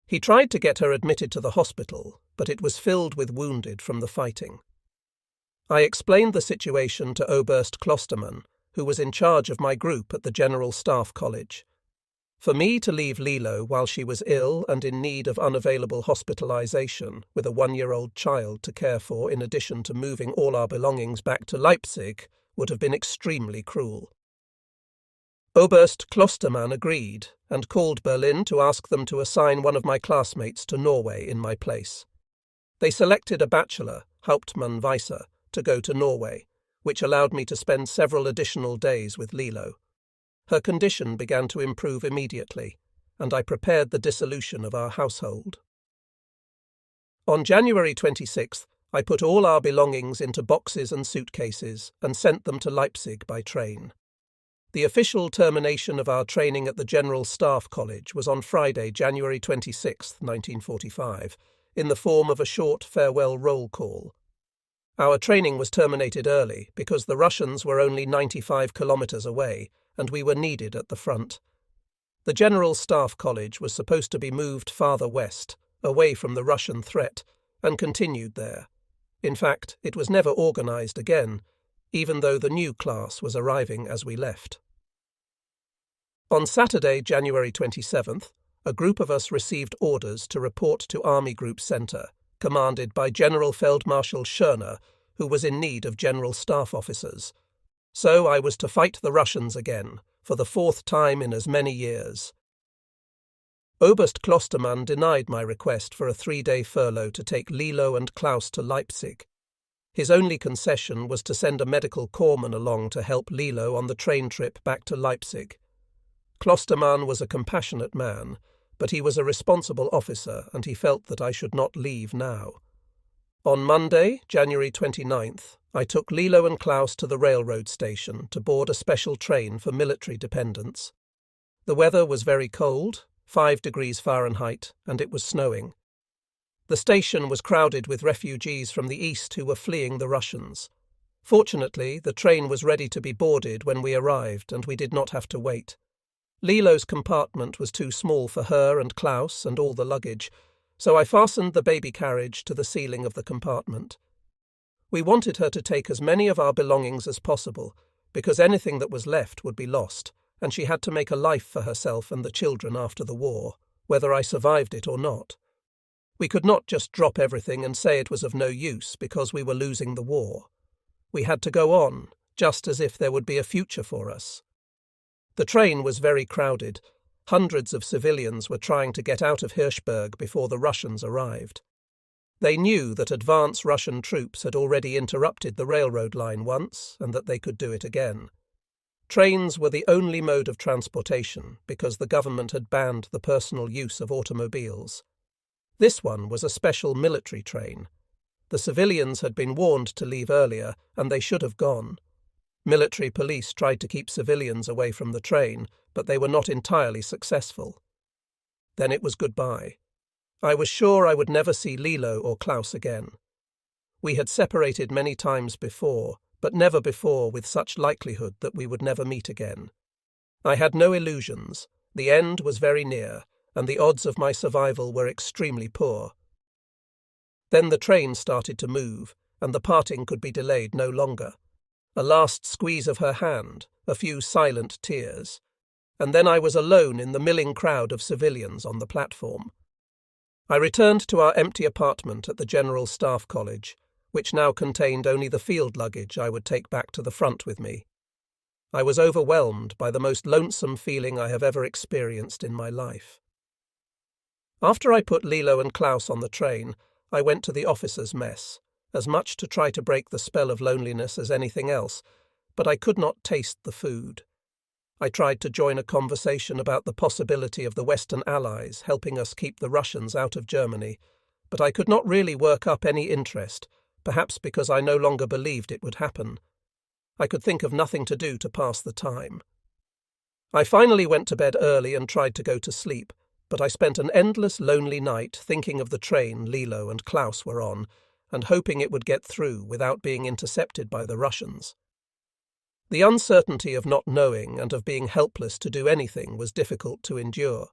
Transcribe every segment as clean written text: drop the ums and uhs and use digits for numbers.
He tried to get her admitted to the hospital, but it was filled with wounded from the fighting. I explained the situation to Oberst Klostermann, who was in charge of my group at the General Staff College. For me to leave Lilo while she was ill and in need of unavailable hospitalization, with a 1-year-old child to care for in addition to moving all our belongings back to Leipzig, would have been extremely cruel. Oberst Klostermann agreed and called Berlin to ask them to assign one of my classmates to Norway in my place. They selected a bachelor, Hauptmann Weiser, to go to Norway, which allowed me to spend several additional days with Lilo. Her condition began to improve immediately, and I prepared the dissolution of our household. On January 26th, I put all our belongings into boxes and suitcases and sent them to Leipzig by train. The official termination of our training at the General Staff College was on Friday, January 26, 1945, in the form of a short farewell roll call. Our training was terminated early because the Russians were only 95 kilometers away, and we were needed at the front. The General Staff College was supposed to be moved farther west, away from the Russian threat, and continued there. In fact, it was never organized again, even though the new class was arriving as we left. On Saturday, January 27th, a group of us received orders to report to Army Group Center, commanded by General Feldmarschall Schörner, who was in need of General Staff officers. So I was to fight the Russians again, for the 4th time in as many years. Oberst Klostermann denied my request for a 3-day furlough to take Lilo and Klaus to Leipzig. His only concession was to send a medical corpsman along to help Lilo on the train trip back to Leipzig. Klostermann was a compassionate man, but he was a responsible officer and he felt that I should not leave now. On Monday, January 29th, I took Lilo and Klaus to the railroad station to board a special train for military dependents. The weather was very cold, 5 degrees Fahrenheit, and it was snowing. The station was crowded with refugees from the east who were fleeing the Russians. Fortunately, the train was ready to be boarded when we arrived, and we did not have to wait. Lilo's compartment was too small for her and Klaus and all the luggage, so I fastened the baby carriage to the ceiling of the compartment. We wanted her to take as many of our belongings as possible, because anything that was left would be lost, and she had to make a life for herself and the children after the war, whether I survived it or not. We could not just drop everything and say it was of no use because we were losing the war. We had to go on, just as if there would be a future for us. The train was very crowded. Hundreds of civilians were trying to get out of Hirschberg before the Russians arrived. They knew that advance Russian troops had already interrupted the railroad line once, and that they could do it again. Trains were the only mode of transportation because the government had banned the personal use of automobiles. This one was a special military train. The civilians had been warned to leave earlier, and they should have gone. Military police tried to keep civilians away from the train, but they were not entirely successful. Then it was goodbye. I was sure I would never see Lilo or Klaus again. We had separated many times before, but never before with such likelihood that we would never meet again. I had no illusions. The end was very near, and the odds of my survival were extremely poor. Then the train started to move, and the parting could be delayed no longer. A last squeeze of her hand, a few silent tears, and then I was alone in the milling crowd of civilians on the platform. I returned to our empty apartment at the General Staff College, which now contained only the field luggage I would take back to the front with me. I was overwhelmed by the most lonesome feeling I have ever experienced in my life. After I put Lilo and Klaus on the train, I went to the officers' mess, as much to try to break the spell of loneliness as anything else, but I could not taste the food. I tried to join a conversation about the possibility of the Western Allies helping us keep the Russians out of Germany, but I could not really work up any interest, perhaps because I no longer believed it would happen. I could think of nothing to do to pass the time. I finally went to bed early and tried to go to sleep, but I spent an endless lonely night thinking of the train Lilo and Klaus were on, and hoping it would get through without being intercepted by the Russians. The uncertainty of not knowing and of being helpless to do anything was difficult to endure.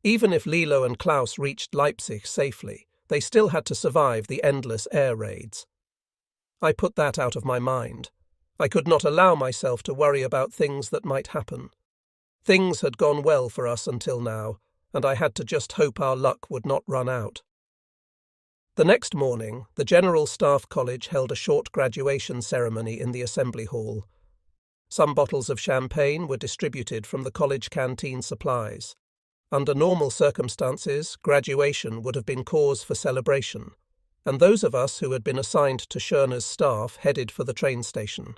Even if Lilo and Klaus reached Leipzig safely, they still had to survive the endless air raids. I put that out of my mind. I could not allow myself to worry about things that might happen. Things had gone well for us until now, and I had to just hope our luck would not run out. The next morning, the General Staff College held a short graduation ceremony in the Assembly Hall. Some bottles of champagne were distributed from the college canteen supplies. Under normal circumstances, graduation would have been cause for celebration, and those of us who had been assigned to Schörner's staff headed for the train station.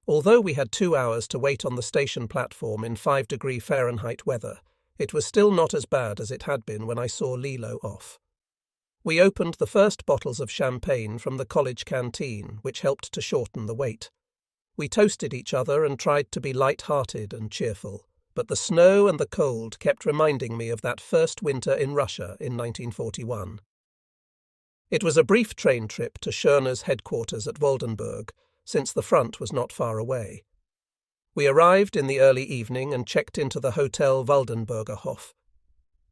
Although we had 2 hours to wait on the station platform in 5-degree Fahrenheit weather, it was still not as bad as it had been when I saw Lilo off. We opened the first bottles of champagne from the college canteen, which helped to shorten the wait. We toasted each other and tried to be light-hearted and cheerful, but the snow and the cold kept reminding me of that first winter in Russia in 1941. It was a brief train trip to Schörner's headquarters at Waldenburg, since the front was not far away. We arrived in the early evening and checked into the Hotel Waldenburger Hof.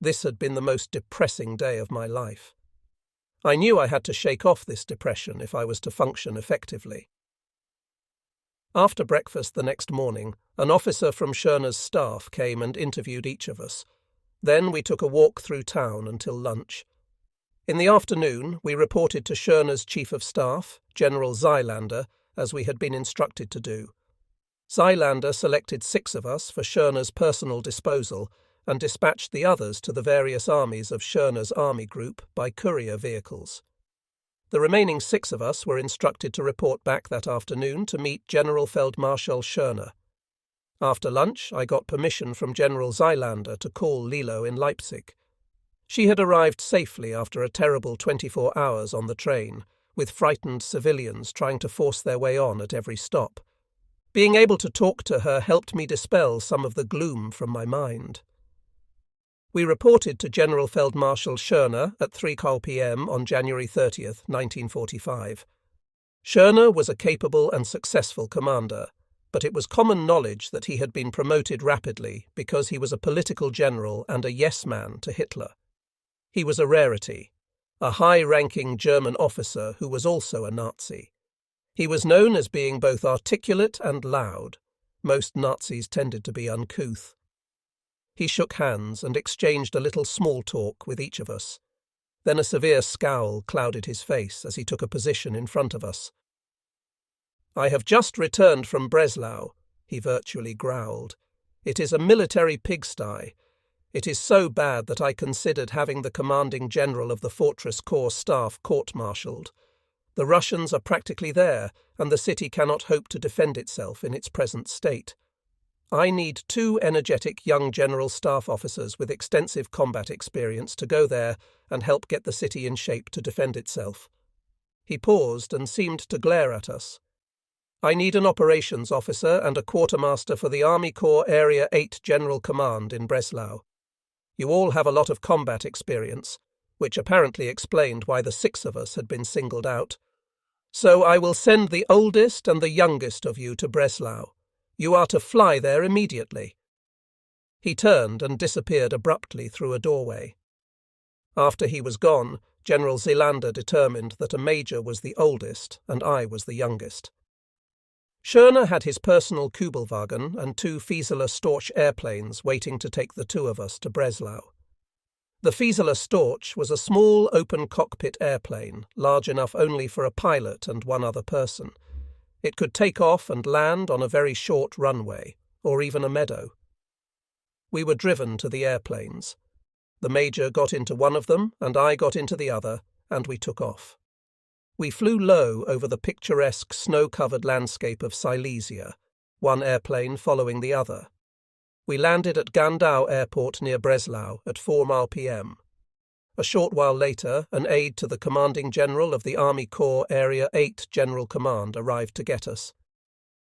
This had been the most depressing day of my life. I knew I had to shake off this depression if I was to function effectively. After breakfast the next morning, an officer from Schörner's staff came and interviewed each of us. Then we took a walk through town until lunch. In the afternoon, we reported to Schörner's Chief of Staff, General Zeilander, as we had been instructed to do. Zeilander selected 6 of us for Schörner's personal disposal and dispatched the others to the various armies of Schörner's army group by courier vehicles. The remaining 6 of us were instructed to report back that afternoon to meet General Feldmarschall Schörner. After lunch, I got permission from General Zeilander to call Lilo in Leipzig. She had arrived safely after a terrible 24 hours on the train, with frightened civilians trying to force their way on at every stop. Being able to talk to her helped me dispel some of the gloom from my mind. We reported to General Feldmarschall Schörner at 3 p.m. on January 30th, 1945. Schörner was a capable and successful commander, but it was common knowledge that he had been promoted rapidly because he was a political general and a yes-man to Hitler. He was a rarity, a high-ranking German officer who was also a Nazi. He was known as being both articulate and loud. Most Nazis tended to be uncouth. He shook hands and exchanged a little small talk with each of us. Then a severe scowl clouded his face as he took a position in front of us. "I have just returned from Breslau," he virtually growled. "It is a military pigsty. It is so bad that I considered having the commanding general of the Fortress Corps staff court-martialed. The Russians are practically there, and the city cannot hope to defend itself in its present state. I need 2 energetic young general staff officers with extensive combat experience to go there and help get the city in shape to defend itself." He paused and seemed to glare at us. "I need an operations officer and a quartermaster for the Army Corps Area 8 General Command in Breslau. You all have a lot of combat experience," which apparently explained why the 6 of us had been singled out. "So I will send the oldest and the youngest of you to Breslau. You are to fly there immediately." He turned and disappeared abruptly through a doorway. After he was gone, General Zeilander determined that a major was the oldest and I was the youngest. Schörner had his personal Kübelwagen and 2 Fieseler Storch airplanes waiting to take the 2 of us to Breslau. The Fieseler Storch was a small open-cockpit airplane, large enough only for a pilot and 1 other person. It could take off and land on a very short runway, or even a meadow. We were driven to the airplanes. The major got into one of them, and I got into the other, and we took off. We flew low over the picturesque snow-covered landscape of Silesia, one airplane following the other. We landed at Gandau Airport near Breslau at 4 p.m. A short while later, an aide to the commanding general of the Army Corps Area 8 General Command arrived to get us.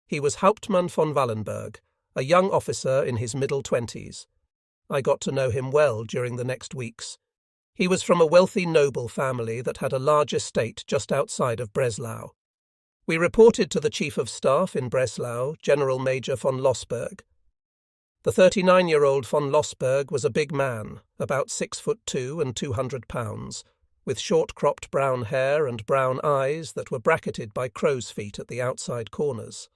He was Hauptmann von Wallenberg, a young officer in his middle 20s. I got to know him well during the next weeks. He was from a wealthy noble family that had a large estate just outside of Breslau. We reported to the Chief of Staff in Breslau, General Major von Lossberg. The 39-year-old von Lossberg was a big man, about 6'2" and 200 pounds, with short-cropped brown hair and brown eyes that were bracketed by crow's feet at the outside corners.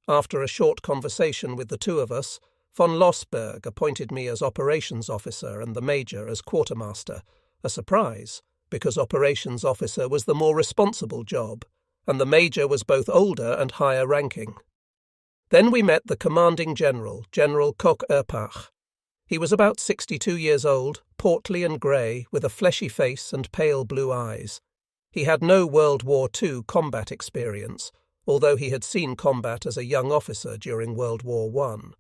After a short conversation with the two of us, von Lossberg appointed me as operations officer and the major as quartermaster, a surprise, because operations officer was the more responsible job, and the major was both older and higher ranking. Then we met the commanding general, General Koch-Erpach. He was about 62 years old, portly and grey, with a fleshy face and pale blue eyes. He had no World War II combat experience, although he had seen combat as a young officer during World War I.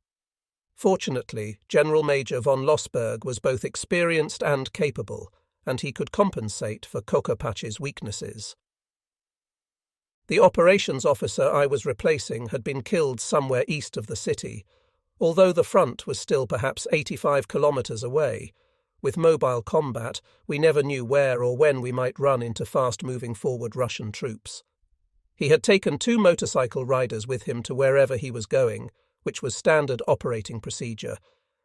Fortunately, General Major von Lossberg was both experienced and capable, and he could compensate for Koch-Erpach's weaknesses. The operations officer I was replacing had been killed somewhere east of the city, although the front was still perhaps 85 kilometres away. With mobile combat, we never knew where or when we might run into fast-moving forward Russian troops. He had taken 2 motorcycle riders with him to wherever he was going, which was standard operating procedure,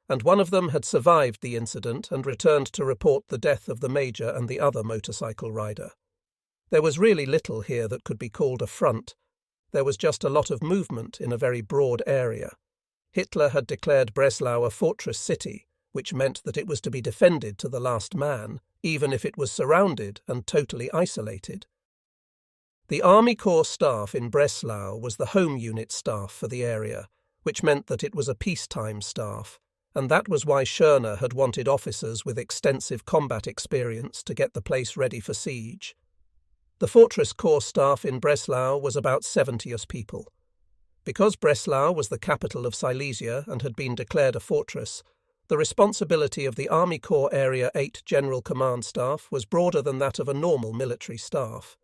and one of them had survived the incident and returned to report the death of the major and the other motorcycle rider. There was really little here that could be called a front. There was just a lot of movement in a very broad area. Hitler had declared Breslau a fortress city, which meant that it was to be defended to the last man, even if it was surrounded and totally isolated. The Army Corps staff in Breslau was the home unit staff for the area, which meant that it was a peacetime staff, and that was why Schörner had wanted officers with extensive combat experience to get the place ready for siege. The Fortress Corps staff in Breslau was about 70 people. Because Breslau was the capital of Silesia and had been declared a fortress, the responsibility of the Army Corps Area 8 General Command Staff was broader than that of a normal military staff.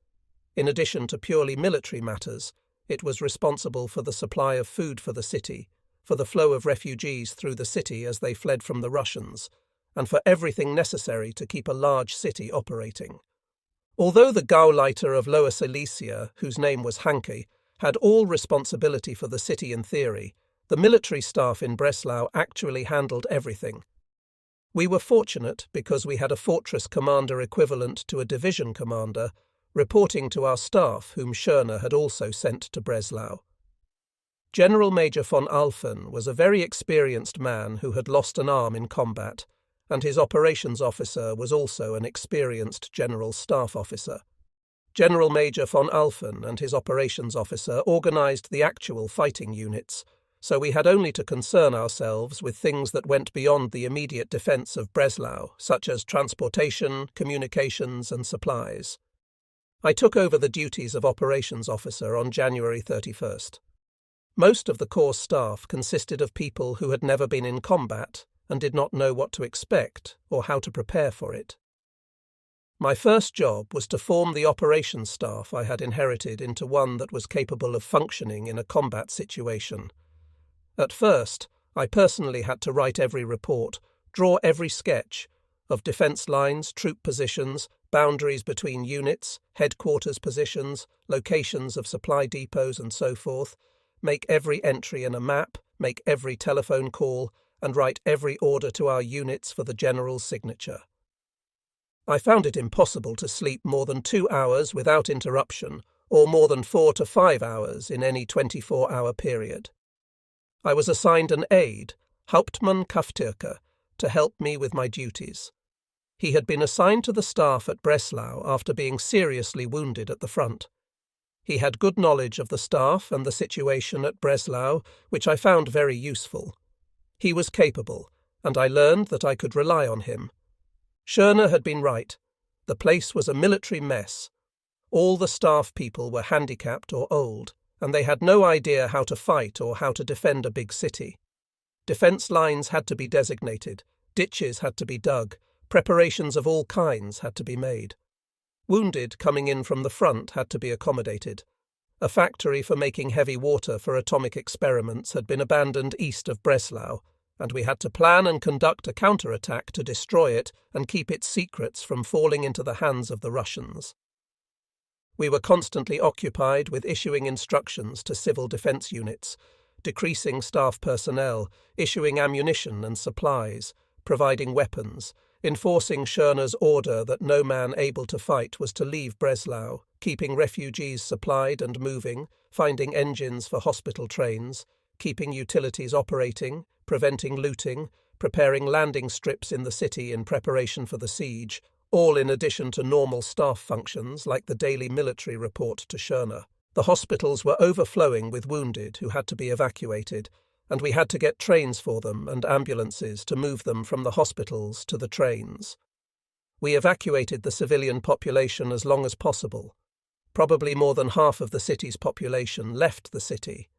In addition to purely military matters, it was responsible for the supply of food for the city, for the flow of refugees through the city as they fled from the Russians, and for everything necessary to keep a large city operating. Although the Gauleiter of Lower Silesia, whose name was Hanke, had all responsibility for the city in theory, the military staff in Breslau actually handled everything. We were fortunate because we had a fortress commander equivalent to a division commander, reporting to our staff whom Schörner had also sent to Breslau. General Major von Alphen was a very experienced man who had lost an arm in combat, and his operations officer was also an experienced general staff officer. General Major von Alphen and his operations officer organised the actual fighting units, so we had only to concern ourselves with things that went beyond the immediate defence of Breslau, such as transportation, communications and supplies. I took over the duties of operations officer on January 31st. Most of the Corps staff consisted of people who had never been in combat and did not know what to expect or how to prepare for it. My first job was to form the operations staff I had inherited into one that was capable of functioning in a combat situation. At first, I personally had to write every report, draw every sketch, of defence lines, troop positions, boundaries between units, headquarters positions, locations of supply depots and so forth, make every entry in a map, make every telephone call, and write every order to our units for the general's signature. I found it impossible to sleep more than 2 hours without interruption, or more than 4 to 5 hours in any 24-hour period. I was assigned an aide, Hauptmann Kaftürke, to help me with my duties. He had been assigned to the staff at Breslau after being seriously wounded at the front. He had good knowledge of the staff and the situation at Breslau, which I found very useful. He was capable, and I learned that I could rely on him. Schörner had been right. The place was a military mess. All the staff people were handicapped or old, and they had no idea how to fight or how to defend a big city. Defence lines had to be designated, ditches had to be dug, preparations of all kinds had to be made. Wounded coming in from the front had to be accommodated. A factory for making heavy water for atomic experiments had been abandoned east of Breslau, and we had to plan and conduct a counterattack to destroy it and keep its secrets from falling into the hands of the Russians. We were constantly occupied with issuing instructions to civil defence units, decreasing staff personnel, issuing ammunition and supplies, providing weapons, enforcing Schörner's order that no man able to fight was to leave Breslau, keeping refugees supplied and moving, finding engines for hospital trains, keeping utilities operating, preventing looting, preparing landing strips in the city in preparation for the siege, all in addition to normal staff functions like the daily military report to Schörner. The hospitals were overflowing with wounded who had to be evacuated, and we had to get trains for them and ambulances to move them from the hospitals to the trains. We evacuated the civilian population as long as possible. Probably more than half of the city's population left the city.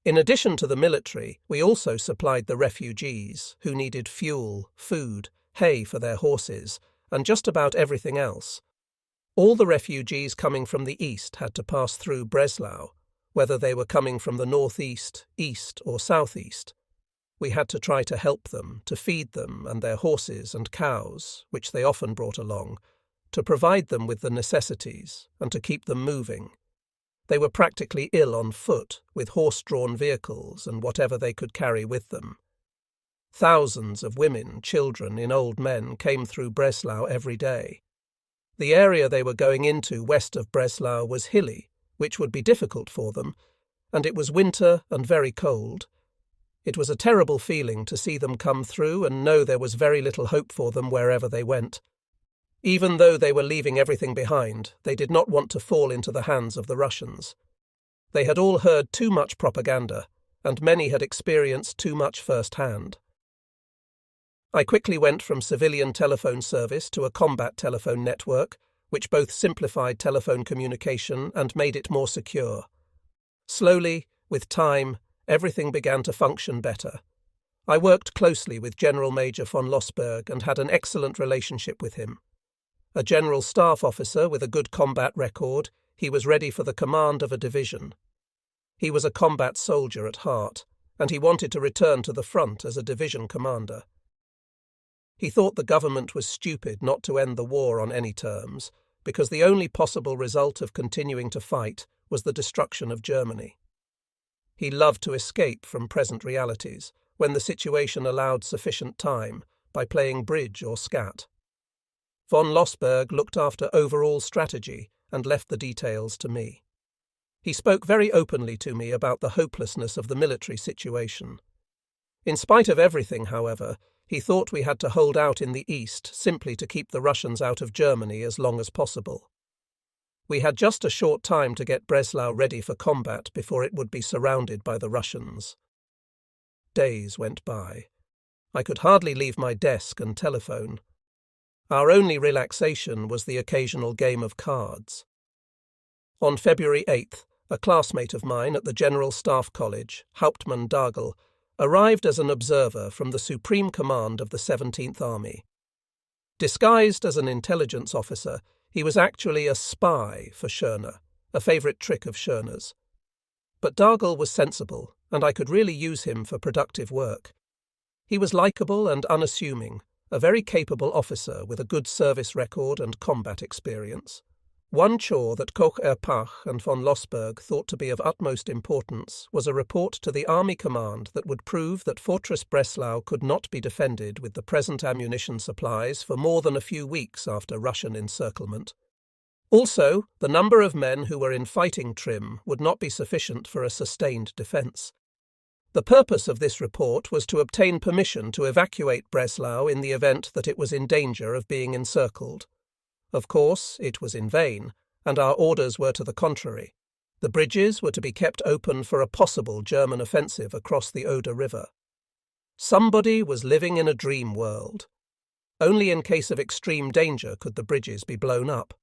In addition to the military, we also supplied the refugees, who needed fuel, food, hay for their horses, and just about everything else. All the refugees coming from the east had to pass through Breslau, whether they were coming from the northeast, east, or southeast. We had to try to help them, to feed them and their horses and cows, which they often brought along, to provide them with the necessities, and to keep them moving. They were practically ill on foot, with horse-drawn vehicles and whatever they could carry with them. Thousands of women, children, and old men came through Breslau every day. The area they were going into west of Breslau was hilly, which would be difficult for them, and it was winter and very cold. It was a terrible feeling to see them come through and know there was very little hope for them wherever they went. Even though they were leaving everything behind, they did not want to fall into the hands of the Russians. They had all heard too much propaganda, and many had experienced too much firsthand. I quickly went from civilian telephone service to a combat telephone network, which both simplified telephone communication and made it more secure. Slowly, with time, everything began to function better. I worked closely with General Major von Lossberg and had an excellent relationship with him. A general staff officer with a good combat record, he was ready for the command of a division. He was a combat soldier at heart, and he wanted to return to the front as a division commander. He thought the government was stupid not to end the war on any terms, because the only possible result of continuing to fight was the destruction of Germany. He loved to escape from present realities, when the situation allowed sufficient time, by playing bridge or scat. Von Lossberg looked after overall strategy and left the details to me. He spoke very openly to me about the hopelessness of the military situation. In spite of everything, however, he thought we had to hold out in the east simply to keep the Russians out of Germany as long as possible. We had just a short time to get Breslau ready for combat before it would be surrounded by the Russians. Days went by. I could hardly leave my desk and telephone. Our only relaxation was the occasional game of cards. On February 8th, a classmate of mine at the General Staff College, Hauptmann Dagel, arrived as an observer from the Supreme Command of the 17th Army. Disguised as an intelligence officer, he was actually a spy for Schörner, a favourite trick of Schörner's. But Dagel was sensible, and I could really use him for productive work. He was likeable and unassuming, a very capable officer with a good service record and combat experience. One chore that Koch-Erpach and von Lossberg thought to be of utmost importance was a report to the Army Command that would prove that Fortress Breslau could not be defended with the present ammunition supplies for more than a few weeks after Russian encirclement. Also, the number of men who were in fighting trim would not be sufficient for a sustained defence. The purpose of this report was to obtain permission to evacuate Breslau in the event that it was in danger of being encircled. Of course, it was in vain, and our orders were to the contrary. The bridges were to be kept open for a possible German offensive across the Oder River. Somebody was living in a dream world. Only in case of extreme danger could the bridges be blown up.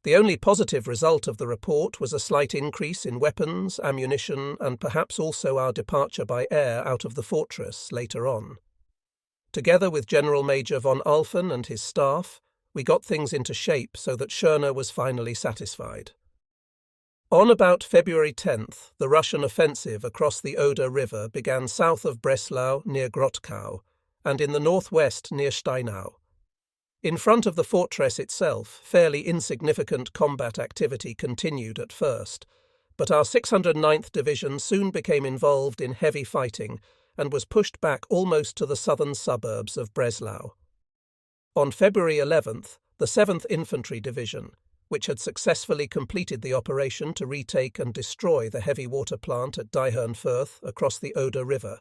The only positive result of the report was a slight increase in weapons, ammunition, and perhaps also our departure by air out of the fortress later on. Together with General Major von Alphen and his staff, we got things into shape so that Schörner was finally satisfied. On about February 10th, the Russian offensive across the Oder River began south of Breslau near Grotkow, and in the northwest near Steinau. In front of the fortress itself, fairly insignificant combat activity continued at first, but our 609th Division soon became involved in heavy fighting and was pushed back almost to the southern suburbs of Breslau. On February 11th, the 7th Infantry Division, which had successfully completed the operation to retake and destroy the heavy water plant at Diehernfurth across the Oder River,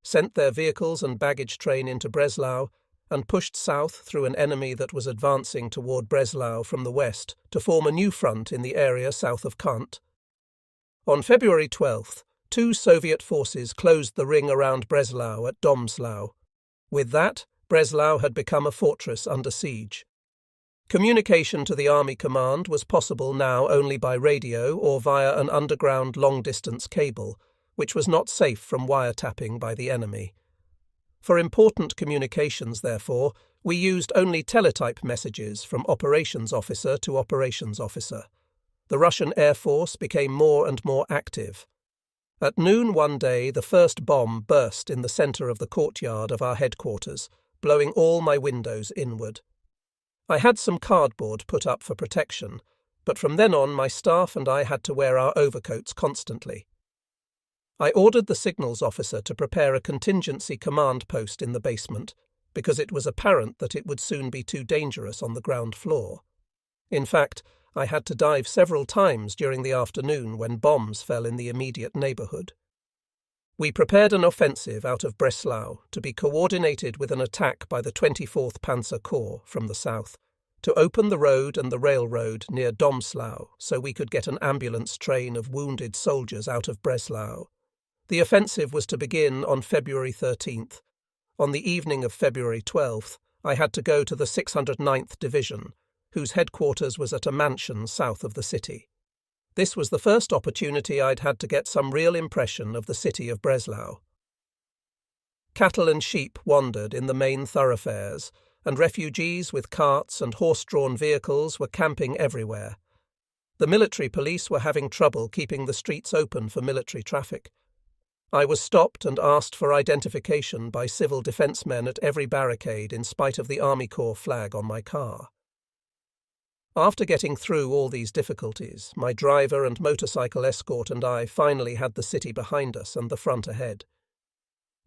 sent their vehicles and baggage train into Breslau and pushed south through an enemy that was advancing toward Breslau from the west to form a new front in the area south of Kant. On February 12th, 2 Soviet forces closed the ring around Breslau at Domslau. With that, Breslau had become a fortress under siege. Communication to the Army Command was possible now only by radio or via an underground long-distance cable, which was not safe from wiretapping by the enemy. For important communications, therefore, we used only teletype messages from operations officer to operations officer. The Russian Air Force became more and more active. At noon one day, the first bomb burst in the centre of the courtyard of our headquarters, blowing all my windows inward. I had some cardboard put up for protection, but from then on my staff and I had to wear our overcoats constantly. I ordered the signals officer to prepare a contingency command post in the basement, because it was apparent that it would soon be too dangerous on the ground floor. In fact, I had to dive several times during the afternoon when bombs fell in the immediate neighbourhood. We prepared an offensive out of Breslau to be coordinated with an attack by the 24th Panzer Corps from the south, to open the road and the railroad near Domslau so we could get an ambulance train of wounded soldiers out of Breslau. The offensive was to begin on February 13th. On the evening of February 12th, I had to go to the 609th Division, whose headquarters was at a mansion south of the city. This was the first opportunity I'd had to get some real impression of the city of Breslau. Cattle and sheep wandered in the main thoroughfares, and refugees with carts and horse-drawn vehicles were camping everywhere. The military police were having trouble keeping the streets open for military traffic. I was stopped and asked for identification by civil defence men at every barricade in spite of the Army Corps flag on my car. After getting through all these difficulties, my driver and motorcycle escort and I finally had the city behind us and the front ahead.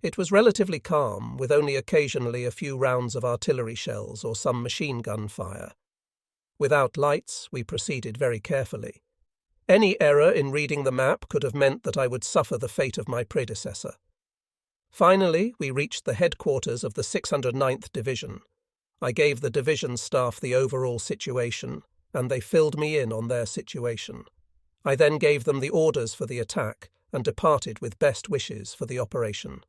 It was relatively calm, with only occasionally a few rounds of artillery shells or some machine gun fire. Without lights, we proceeded very carefully. Any error in reading the map could have meant that I would suffer the fate of my predecessor. Finally, we reached the headquarters of the 609th Division. I gave the division staff the overall situation, and they filled me in on their situation. I then gave them the orders for the attack and departed with best wishes for the operation.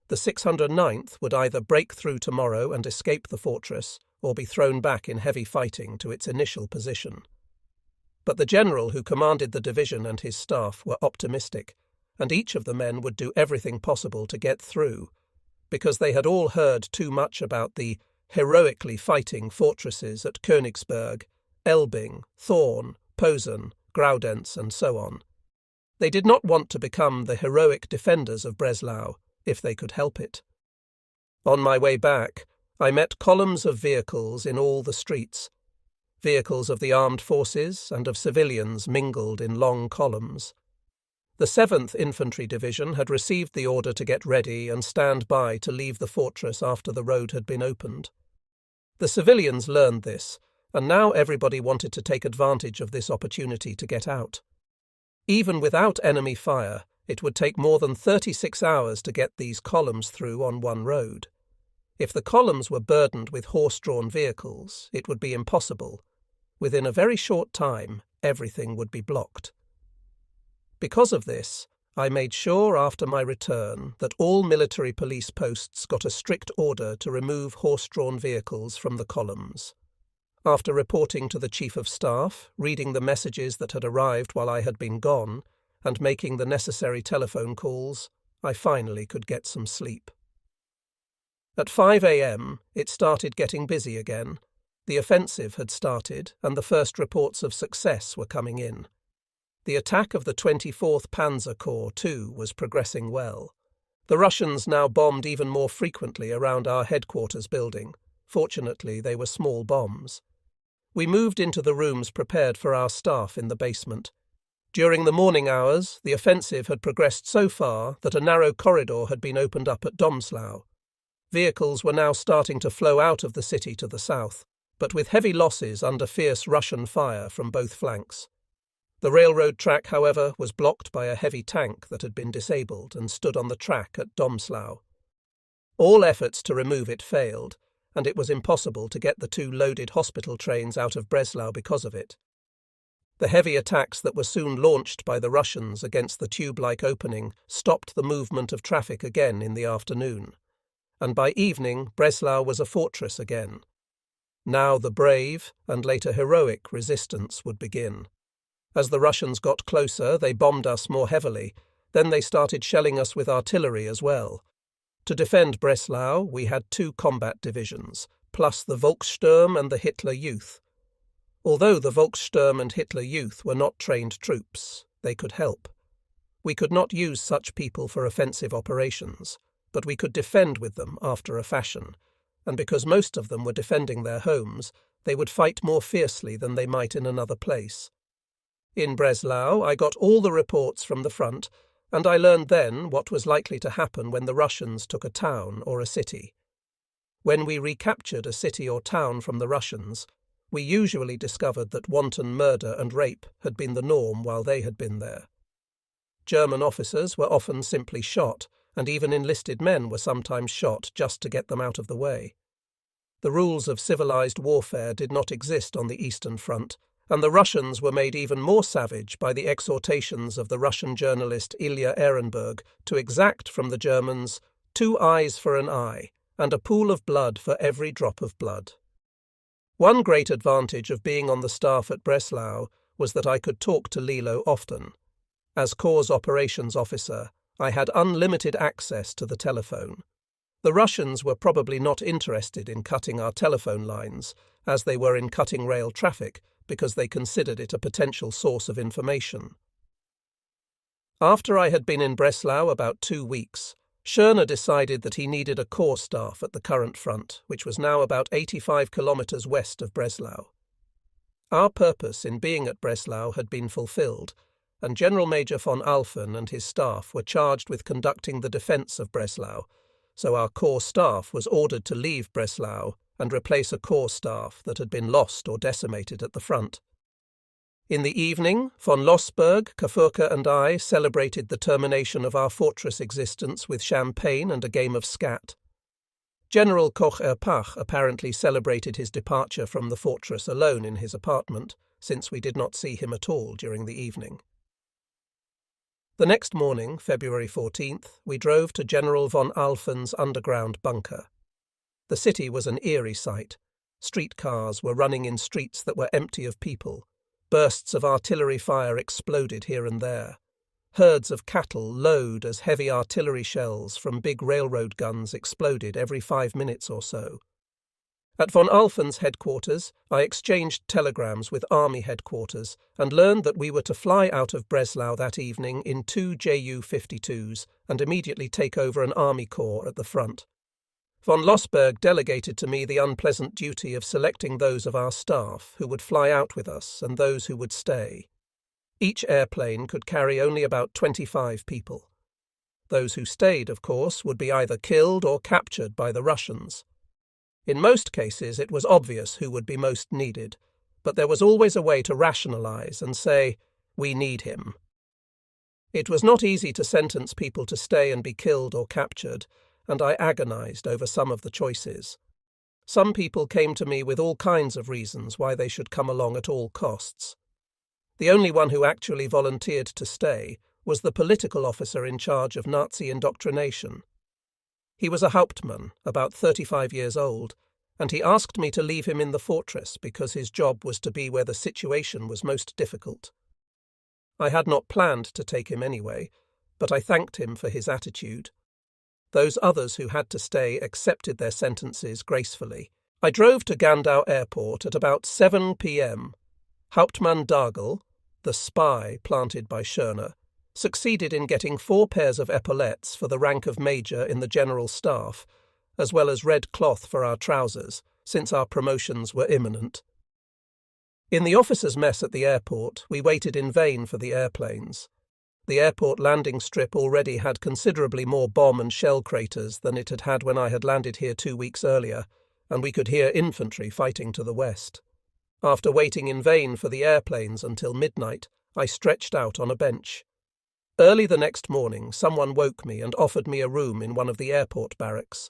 The 609th would either break through tomorrow and escape the fortress, or be thrown back in heavy fighting to its initial position. But the general who commanded the division and his staff were optimistic, and each of the men would do everything possible to get through, because they had all heard too much about the heroically fighting fortresses at Königsberg, Elbing, Thorn, Posen, Graudenz, and so on. They did not want to become the heroic defenders of Breslau, if they could help it. On my way back, I met columns of vehicles in all the streets. Vehicles of the armed forces and of civilians mingled in long columns. The 7th Infantry Division had received the order to get ready and stand by to leave the fortress after the road had been opened. The civilians learned this, and now everybody wanted to take advantage of this opportunity to get out. Even without enemy fire, it would take more than 36 hours to get these columns through on one road. If the columns were burdened with horse-drawn vehicles, it would be impossible. Within a very short time, everything would be blocked. Because of this, I made sure after my return that all military police posts got a strict order to remove horse-drawn vehicles from the columns. After reporting to the Chief of Staff, reading the messages that had arrived while I had been gone, and making the necessary telephone calls, I finally could get some sleep. At 5 a.m., it started getting busy again. The offensive had started, and the first reports of success were coming in. The attack of the 24th Panzer Corps, too, was progressing well. The Russians now bombed even more frequently around our headquarters building. Fortunately, they were small bombs. We moved into the rooms prepared for our staff in the basement. During the morning hours, the offensive had progressed so far that a narrow corridor had been opened up at Domslau. Vehicles were now starting to flow out of the city to the south, but with heavy losses under fierce Russian fire from both flanks. The railroad track, however, was blocked by a heavy tank that had been disabled and stood on the track at Domslau. All efforts to remove it failed, and it was impossible to get the 2 loaded hospital trains out of Breslau because of it. The heavy attacks that were soon launched by the Russians against the tube-like opening stopped the movement of traffic again in the afternoon, and by evening Breslau was a fortress again. Now the brave, and later heroic, resistance would begin. As the Russians got closer, they bombed us more heavily. Then they started shelling us with artillery as well. To defend Breslau, we had 2 combat divisions, plus the Volkssturm and the Hitler Youth. Although the Volkssturm and Hitler Youth were not trained troops, they could help. We could not use such people for offensive operations, but we could defend with them after a fashion, and because most of them were defending their homes, they would fight more fiercely than they might in another place. In Breslau, I got all the reports from the front, and I learned then what was likely to happen when the Russians took a town or a city. When we recaptured a city or town from the Russians, we usually discovered that wanton murder and rape had been the norm while they had been there. German officers were often simply shot, and even enlisted men were sometimes shot just to get them out of the way. The rules of civilized warfare did not exist on the Eastern Front, and the Russians were made even more savage by the exhortations of the Russian journalist Ilya Ehrenberg to exact from the Germans 2 eyes for an eye and a pool of blood for every drop of blood. One great advantage of being on the staff at Breslau was that I could talk to Lilo often. As Corps Operations Officer, I had unlimited access to the telephone. The Russians were probably not interested in cutting our telephone lines, as they were in cutting rail traffic, because they considered it a potential source of information. After I had been in Breslau about 2 weeks, Schörner decided that he needed a corps staff at the current front, which was now about 85 kilometers west of Breslau. Our purpose in being at Breslau had been fulfilled, and General Major von Alphen and his staff were charged with conducting the defence of Breslau, so our corps staff was ordered to leave Breslau and replace a corps staff that had been lost or decimated at the front. In the evening, von Lossberg, Kafurka and I celebrated the termination of our fortress existence with champagne and a game of skat. General Koch-Erpach apparently celebrated his departure from the fortress alone in his apartment, since we did not see him at all during the evening. The next morning, February 14th, we drove to General von Alphen's underground bunker. The city was an eerie sight. Streetcars were running in streets that were empty of people. Bursts of artillery fire exploded here and there. Herds of cattle lowed as heavy artillery shells from big railroad guns exploded every 5 minutes or so. At von Alphen's headquarters, I exchanged telegrams with Army headquarters and learned that we were to fly out of Breslau that evening in 2 Ju-52s and immediately take over an Army corps at the front. Von Lossberg delegated to me the unpleasant duty of selecting those of our staff who would fly out with us and those who would stay. Each airplane could carry only about 25 people. Those who stayed, of course, would be either killed or captured by the Russians. In most cases it was obvious who would be most needed, but there was always a way to rationalize and say, "We need him." It was not easy to sentence people to stay and be killed or captured, and I agonized over some of the choices. Some people came to me with all kinds of reasons why they should come along at all costs. The only one who actually volunteered to stay was the political officer in charge of Nazi indoctrination. He was a Hauptmann, about 35 years old, and he asked me to leave him in the fortress because his job was to be where the situation was most difficult. I had not planned to take him anyway, but I thanked him for his attitude. Those others who had to stay accepted their sentences gracefully. I drove to Gandau Airport at about 7 p.m. Hauptmann Dagel, the spy planted by Schörner, succeeded in getting 4 pairs of epaulettes for the rank of major in the general staff, as well as red cloth for our trousers, since our promotions were imminent. In the officers' mess at the airport, we waited in vain for the airplanes. The airport landing strip already had considerably more bomb and shell craters than it had had when I had landed here 2 weeks earlier, and we could hear infantry fighting to the west. After waiting in vain for the airplanes until midnight, I stretched out on a bench. Early the next morning, someone woke me and offered me a room in one of the airport barracks.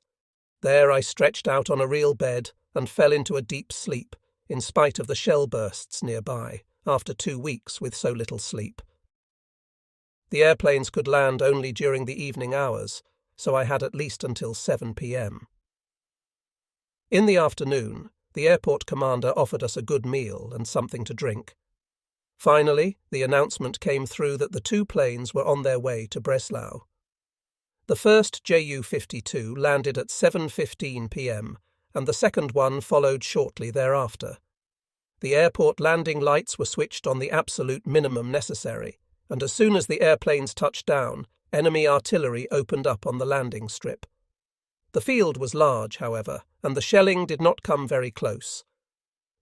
There I stretched out on a real bed and fell into a deep sleep, in spite of the shell bursts nearby, after 2 weeks with so little sleep. The airplanes could land only during the evening hours, so I had at least until 7 p.m. In the afternoon, the airport commander offered us a good meal and something to drink. Finally, the announcement came through that the 2 planes were on their way to Breslau. The first Ju-52 landed at 7:15 p.m., and the second one followed shortly thereafter. The airport landing lights were switched on the absolute minimum necessary, and as soon as the airplanes touched down, enemy artillery opened up on the landing strip. The field was large, however, and the shelling did not come very close.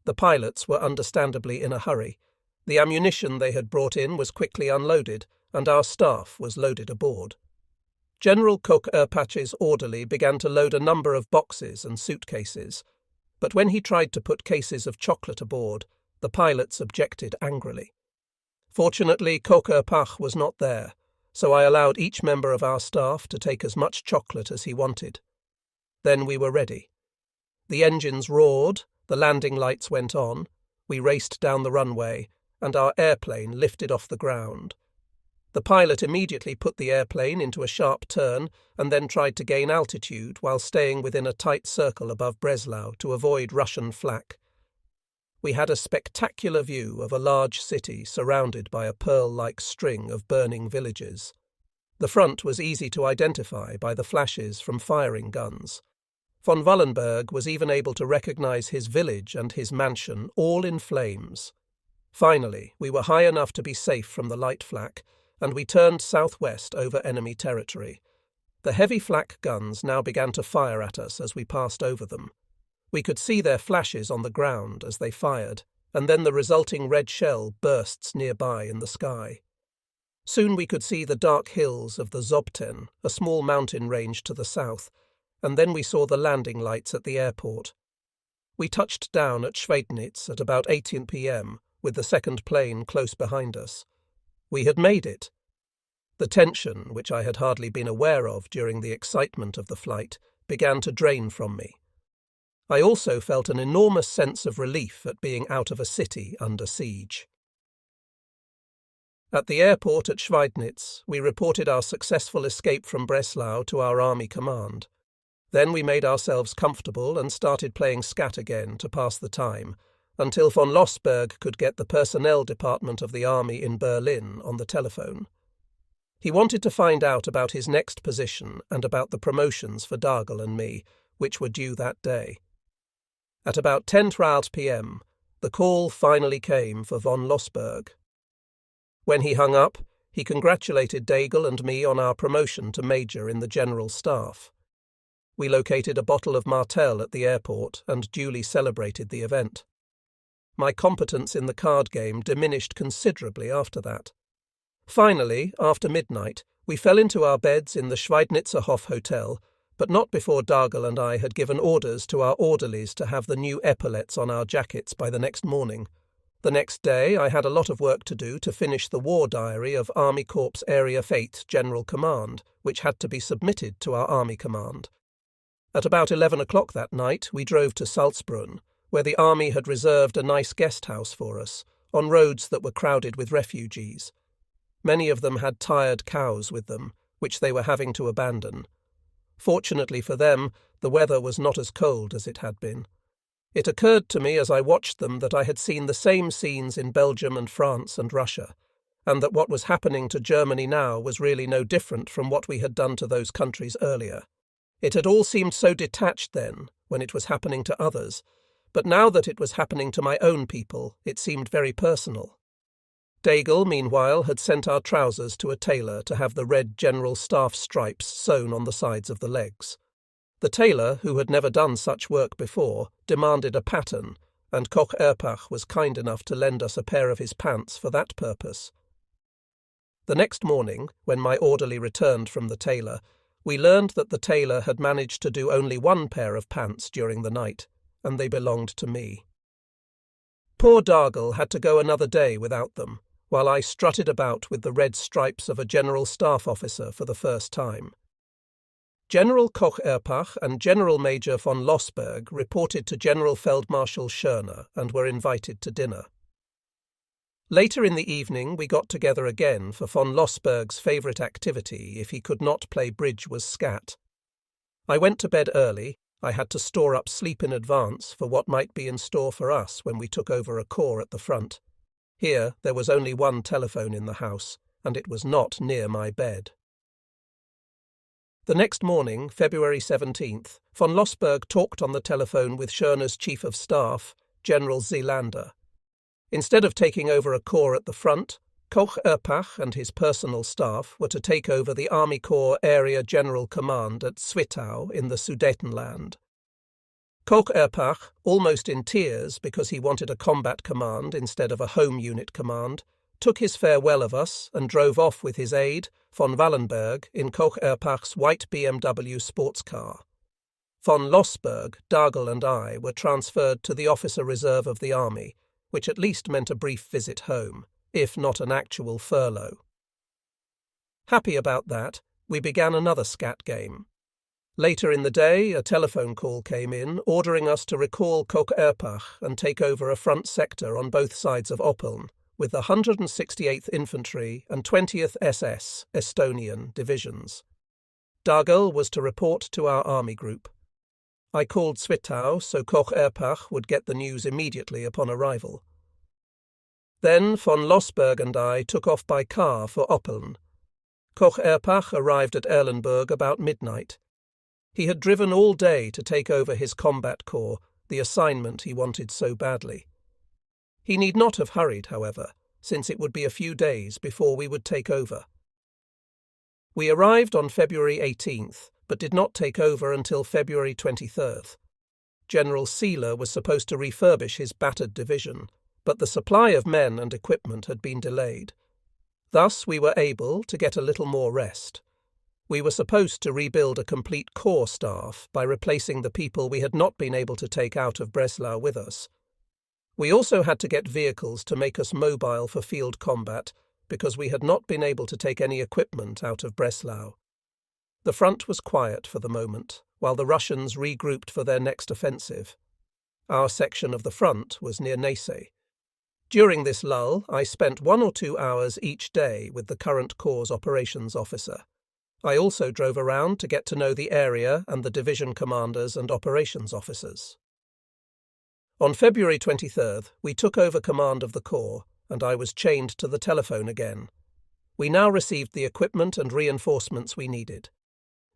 The pilots were understandably in a hurry. The ammunition they had brought in was quickly unloaded, and our staff was loaded aboard. General Koch-Erpach's orderly began to load a number of boxes and suitcases, but when he tried to put cases of chocolate aboard, the pilots objected angrily. Fortunately, Koch-Erpach was not there, so I allowed each member of our staff to take as much chocolate as he wanted. Then we were ready. The engines roared, the landing lights went on, we raced down the runway, and our airplane lifted off the ground. The pilot immediately put the airplane into a sharp turn and then tried to gain altitude while staying within a tight circle above Breslau to avoid Russian flak. We had a spectacular view of a large city surrounded by a pearl-like string of burning villages. The front was easy to identify by the flashes from firing guns. Von Wallenberg was even able to recognize his village and his mansion all in flames. Finally, we were high enough to be safe from the light flak, and we turned southwest over enemy territory. The heavy flak guns now began to fire at us as we passed over them. We could see their flashes on the ground as they fired, and then the resulting red shell bursts nearby in the sky. Soon we could see the dark hills of the Zobten, a small mountain range to the south, and then we saw the landing lights at the airport. We touched down at Schweidnitz at about 8 p.m., with the second plane close behind us. We had made it. The tension, which I had hardly been aware of during the excitement of the flight, began to drain from me. I also felt an enormous sense of relief at being out of a city under siege. At the airport at Schweidnitz, we reported our successful escape from Breslau to our army command. Then we made ourselves comfortable and started playing scat again to pass the time, until von Lossberg could get the personnel department of the army in Berlin on the telephone. He wanted to find out about his next position and about the promotions for Dargel and me, which were due that day. At about 10:12 p.m., the call finally came for von Lossberg. When he hung up, he congratulated Daigle and me on our promotion to major in the general staff. We located a bottle of Martell at the airport and duly celebrated the event. My competence in the card game diminished considerably after that. Finally, after midnight, we fell into our beds in the Schweidnitzer Hof Hotel, but not before Dargel and I had given orders to our orderlies to have the new epaulets on our jackets by the next morning. The next day I had a lot of work to do to finish the war diary of Army Corps Area 8 General Command, which had to be submitted to our Army Command. At about 11 o'clock that night we drove to Salzbrunn, where the army had reserved a nice guest house for us, on roads that were crowded with refugees. Many of them had tired cows with them, which they were having to abandon. Fortunately for them, the weather was not as cold as it had been. It occurred to me as I watched them that I had seen the same scenes in Belgium and France and Russia, and that what was happening to Germany now was really no different from what we had done to those countries earlier. It had all seemed so detached then, when it was happening to others, but now that it was happening to my own people, it seemed very personal. Daigle, meanwhile, had sent our trousers to a tailor to have the red general staff stripes sewn on the sides of the legs. The tailor, who had never done such work before, demanded a pattern, and Koch Erpach was kind enough to lend us a pair of his pants for that purpose. The next morning, when my orderly returned from the tailor, we learned that the tailor had managed to do only one pair of pants during the night, and they belonged to me. Poor Dargel had to go another day without them, while I strutted about with the red stripes of a General Staff officer for the first time. General Koch Erpach and General Major von Lossberg reported to General Feldmarschall Schörner and were invited to dinner. Later in the evening we got together again, for von Lossberg's favourite activity, if he could not play bridge, was scat. I went to bed early. I had to store up sleep in advance for what might be in store for us when we took over a corps at the front. Here there was only one telephone in the house, and it was not near my bed. The next morning, February 17th, von Lossberg talked on the telephone with Schörner's Chief of Staff, General Zeelander. Instead of taking over a corps at the front, Koch Erpach and his personal staff were to take over the Army Corps Area General Command at Zwittau in the Sudetenland. Koch Erpach, almost in tears because he wanted a combat command instead of a home unit command, took his farewell of us and drove off with his aide, von Wallenberg, in Koch Erpach's white BMW sports car. Von Lossberg, Dargel and I were transferred to the officer reserve of the army, which at least meant a brief visit home, if not an actual furlough. Happy about that, we began another scat game. Later in the day, a telephone call came in ordering us to recall Koch Erpach and take over a front sector on both sides of Oppeln, with the 168th Infantry and 20th SS Estonian divisions. Dargel was to report to our army group. I called Zwittau so Koch Erpach would get the news immediately upon arrival. Then von Lossberg and I took off by car for Oppeln. Koch Erpach arrived at Erlenburg about midnight. He had driven all day to take over his combat corps, the assignment he wanted so badly. He need not have hurried, however, since it would be a few days before we would take over. We arrived on February 18th, but did not take over until February 23rd. General Seeler was supposed to refurbish his battered division, but the supply of men and equipment had been delayed. Thus we were able to get a little more rest. We were supposed to rebuild a complete corps staff by replacing the people we had not been able to take out of Breslau with us. We also had to get vehicles to make us mobile for field combat, because we had not been able to take any equipment out of Breslau. The front was quiet for the moment, while the Russians regrouped for their next offensive. Our section of the front was near Neisse. During this lull, I spent 1 or 2 hours each day with the current corps operations officer. I also drove around to get to know the area and the division commanders and operations officers. On February 23rd, we took over command of the corps, and I was chained to the telephone again. We now received the equipment and reinforcements we needed.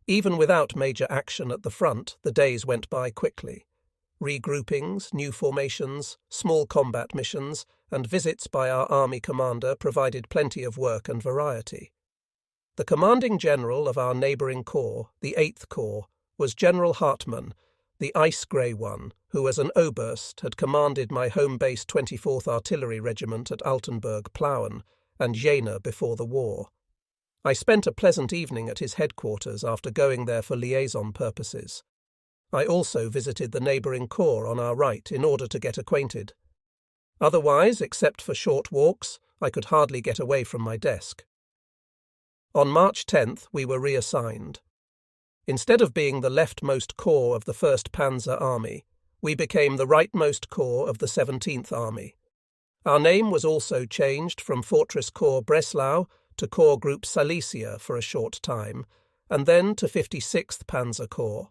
Even without major action at the front, the days went by quickly. Regroupings, new formations, small combat missions, and visits by our army commander provided plenty of work and variety. The commanding general of our neighbouring corps, the 8th Corps, was General Hartmann, the ice-grey one, who as an Oberst had commanded my home-base 24th Artillery Regiment at Altenburg-Plauen and Jena before the war. I spent a pleasant evening at his headquarters after going there for liaison purposes. I also visited the neighbouring corps on our right in order to get acquainted. Otherwise, except for short walks, I could hardly get away from my desk. On March 10th, we were reassigned. Instead of being the leftmost corps of the 1st Panzer Army, we became the rightmost corps of the 17th Army. Our name was also changed from Fortress Corps Breslau to Corps Group Silesia for a short time, and then to 56th Panzer Corps.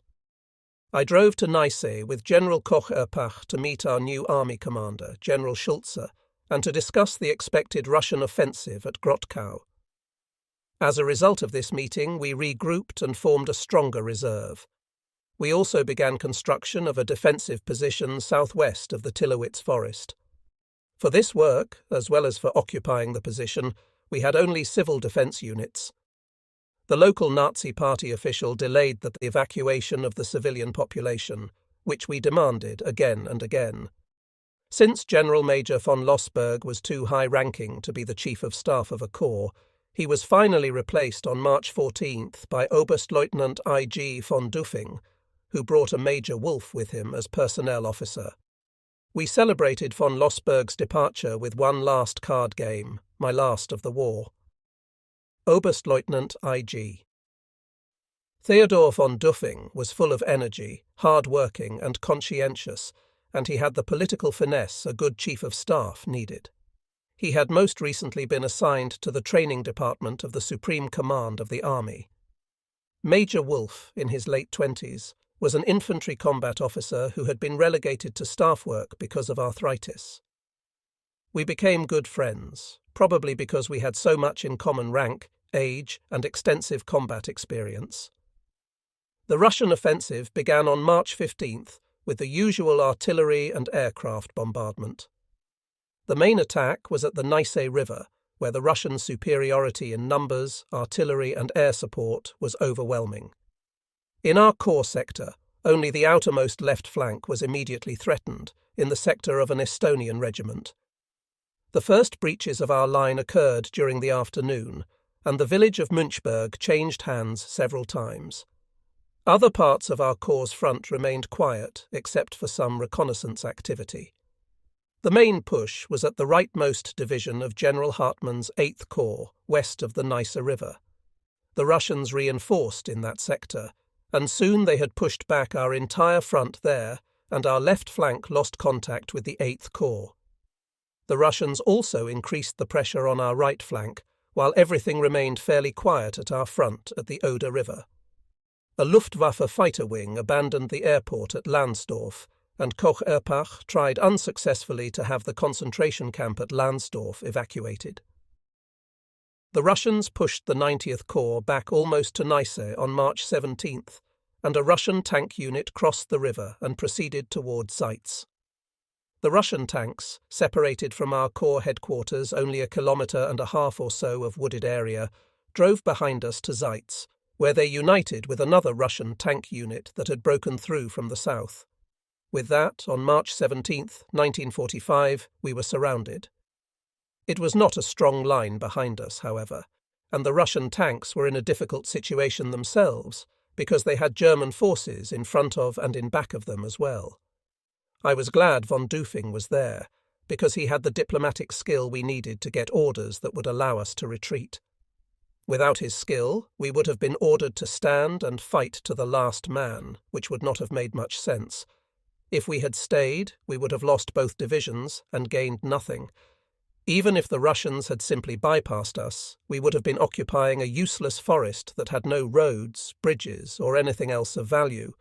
I drove to Neisse with General Koch Erpach to meet our new army commander, General Schulze, and to discuss the expected Russian offensive at Grotkow. As a result of this meeting, we regrouped and formed a stronger reserve. We also began construction of a defensive position southwest of the Tillowitz forest. For this work, as well as for occupying the position, we had only civil defence units. The local Nazi Party official delayed the evacuation of the civilian population, which we demanded again and again. Since General Major von Lossberg was too high-ranking to be the Chief of Staff of a corps, he was finally replaced on March 14th by Oberstleutnant I.G. von Duffing, who brought a Major Wolf with him as personnel officer. We celebrated von Lossberg's departure with one last card game, my last of the war. Oberstleutnant I.G. Theodor von Duffing was full of energy, hard-working and conscientious, and he had the political finesse a good chief of staff needed. He had most recently been assigned to the training department of the Supreme Command of the Army. Major Wolf, in his late 20s, was an infantry combat officer who had been relegated to staff work because of arthritis. We became good friends, probably because we had so much in common rank, age, and extensive combat experience. The Russian offensive began on March 15th with the usual artillery and aircraft bombardment. The main attack was at the Neisse River, where the Russian superiority in numbers, artillery and air support was overwhelming. In our corps sector, only the outermost left flank was immediately threatened, in the sector of an Estonian regiment. The first breaches of our line occurred during the afternoon, and the village of Münchberg changed hands several times. Other parts of our corps' front remained quiet, except for some reconnaissance activity. The main push was at the rightmost division of General Hartmann's 8th Corps, west of the Neisse River. The Russians reinforced in that sector, and soon they had pushed back our entire front there, and our left flank lost contact with the 8th Corps. The Russians also increased the pressure on our right flank, while everything remained fairly quiet at our front at the Oder River. A Luftwaffe fighter wing abandoned the airport at Lansdorf, and Koch-Erpach tried unsuccessfully to have the concentration camp at Lansdorf evacuated. The Russians pushed the 90th Corps back almost to Neisse on March 17th, and a Russian tank unit crossed the river and proceeded toward Zeitz. The Russian tanks, separated from our corps headquarters only 1.5 kilometers or so of wooded area, drove behind us to Zeitz, where they united with another Russian tank unit that had broken through from the south. With that, on March 17, 1945, we were surrounded. It was not a strong line behind us, however, and the Russian tanks were in a difficult situation themselves because they had German forces in front of and in back of them as well. I was glad von Duffing was there, because he had the diplomatic skill we needed to get orders that would allow us to retreat. Without his skill, we would have been ordered to stand and fight to the last man, which would not have made much sense. If we had stayed, we would have lost both divisions and gained nothing. Even if the Russians had simply bypassed us, we would have been occupying a useless forest that had no roads, bridges, or anything else of value.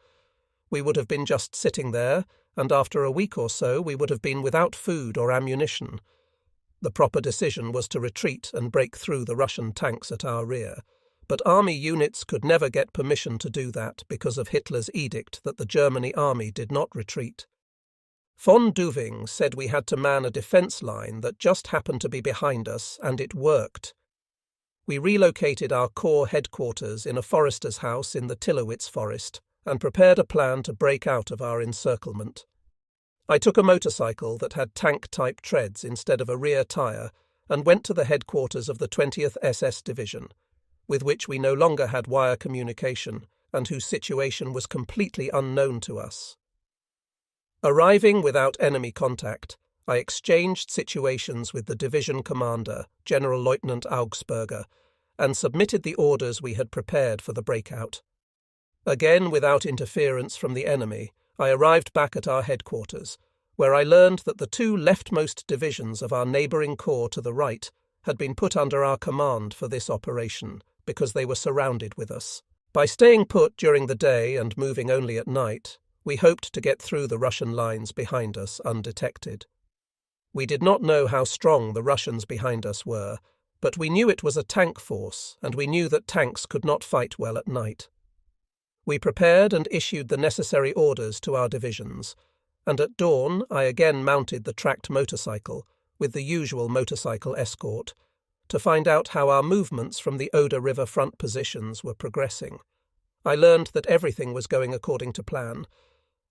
We would have been just sitting there, and after a week or so we would have been without food or ammunition. The proper decision was to retreat and break through the Russian tanks at our rear, but army units could never get permission to do that because of Hitler's edict that the German army did not retreat. Von Duffing said we had to man a defence line that just happened to be behind us, and it worked. We relocated our corps headquarters in a forester's house in the Tillowitz forest and prepared a plan to break out of our encirclement. I took a motorcycle that had tank-type treads instead of a rear tyre and went to the headquarters of the 20th SS Division, with which we no longer had wire communication and whose situation was completely unknown to us. Arriving without enemy contact, I exchanged situations with the division commander, General Lieutenant Augsburger, and submitted the orders we had prepared for the breakout. Again, without interference from the enemy, I arrived back at our headquarters, where I learned that the 2 leftmost divisions of our neighbouring corps to the right had been put under our command for this operation, because they were surrounded with us. By staying put during the day and moving only at night, we hoped to get through the Russian lines behind us undetected. We did not know how strong the Russians behind us were, but we knew it was a tank force, and we knew that tanks could not fight well at night. We prepared and issued the necessary orders to our divisions, and at dawn I again mounted the tracked motorcycle, with the usual motorcycle escort, to find out how our movements from the Oder River front positions were progressing. I learned that everything was going according to plan.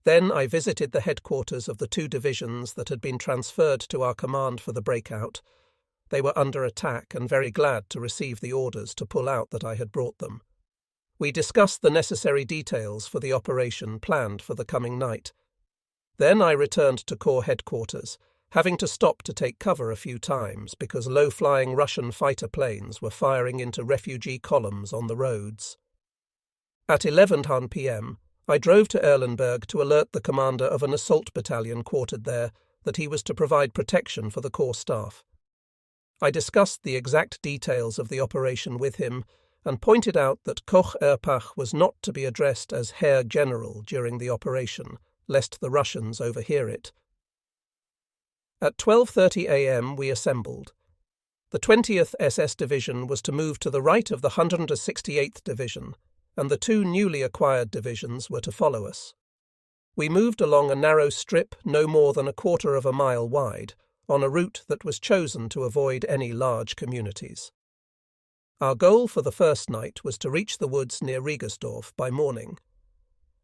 Then I visited the headquarters of the 2 divisions that had been transferred to our command for the breakout. They were under attack and very glad to receive the orders to pull out that I had brought them. We discussed the necessary details for the operation planned for the coming night. Then I returned to Corps headquarters, having to stop to take cover a few times because low-flying Russian fighter planes were firing into refugee columns on the roads. At 11:10 p.m., I drove to Erlenberg to alert the commander of an assault battalion quartered there that he was to provide protection for the Corps staff. I discussed the exact details of the operation with him and pointed out that Koch Erpach was not to be addressed as Herr General during the operation, lest the Russians overhear it. At 12:30 a.m. we assembled. The 20th SS Division was to move to the right of the 168th Division, and the 2 newly acquired divisions were to follow us. We moved along a narrow strip no more than a quarter of a mile wide, on a route that was chosen to avoid any large communities. Our goal for the first night was to reach the woods near Riegersdorf by morning.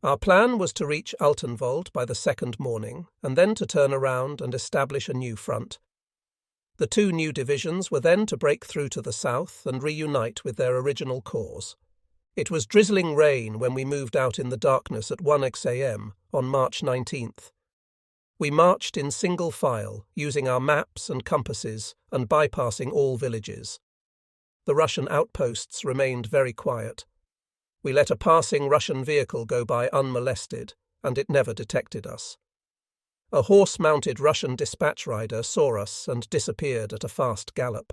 Our plan was to reach Altenwald by the second morning, and then to turn around and establish a new front. The 2 new divisions were then to break through to the south and reunite with their original corps. It was drizzling rain when we moved out in the darkness at 1 a.m. on March 19th. We marched in single file, using our maps and compasses and bypassing all villages. The Russian outposts remained very quiet. We let a passing Russian vehicle go by unmolested, and it never detected us. A horse-mounted Russian dispatch rider saw us and disappeared at a fast gallop.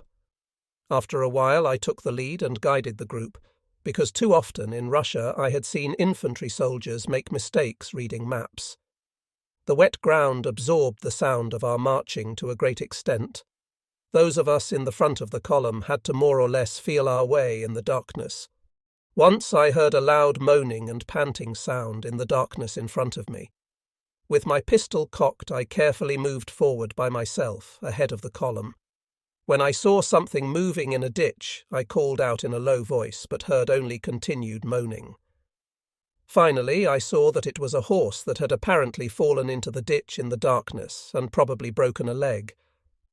After a while I took the lead and guided the group, because too often in Russia I had seen infantry soldiers make mistakes reading maps. The wet ground absorbed the sound of our marching to a great extent. Those of us in the front of the column had to more or less feel our way in the darkness. Once I heard a loud moaning and panting sound in the darkness in front of me. With my pistol cocked, I carefully moved forward by myself, ahead of the column. When I saw something moving in a ditch, I called out in a low voice, but heard only continued moaning. Finally, I saw that it was a horse that had apparently fallen into the ditch in the darkness and probably broken a leg.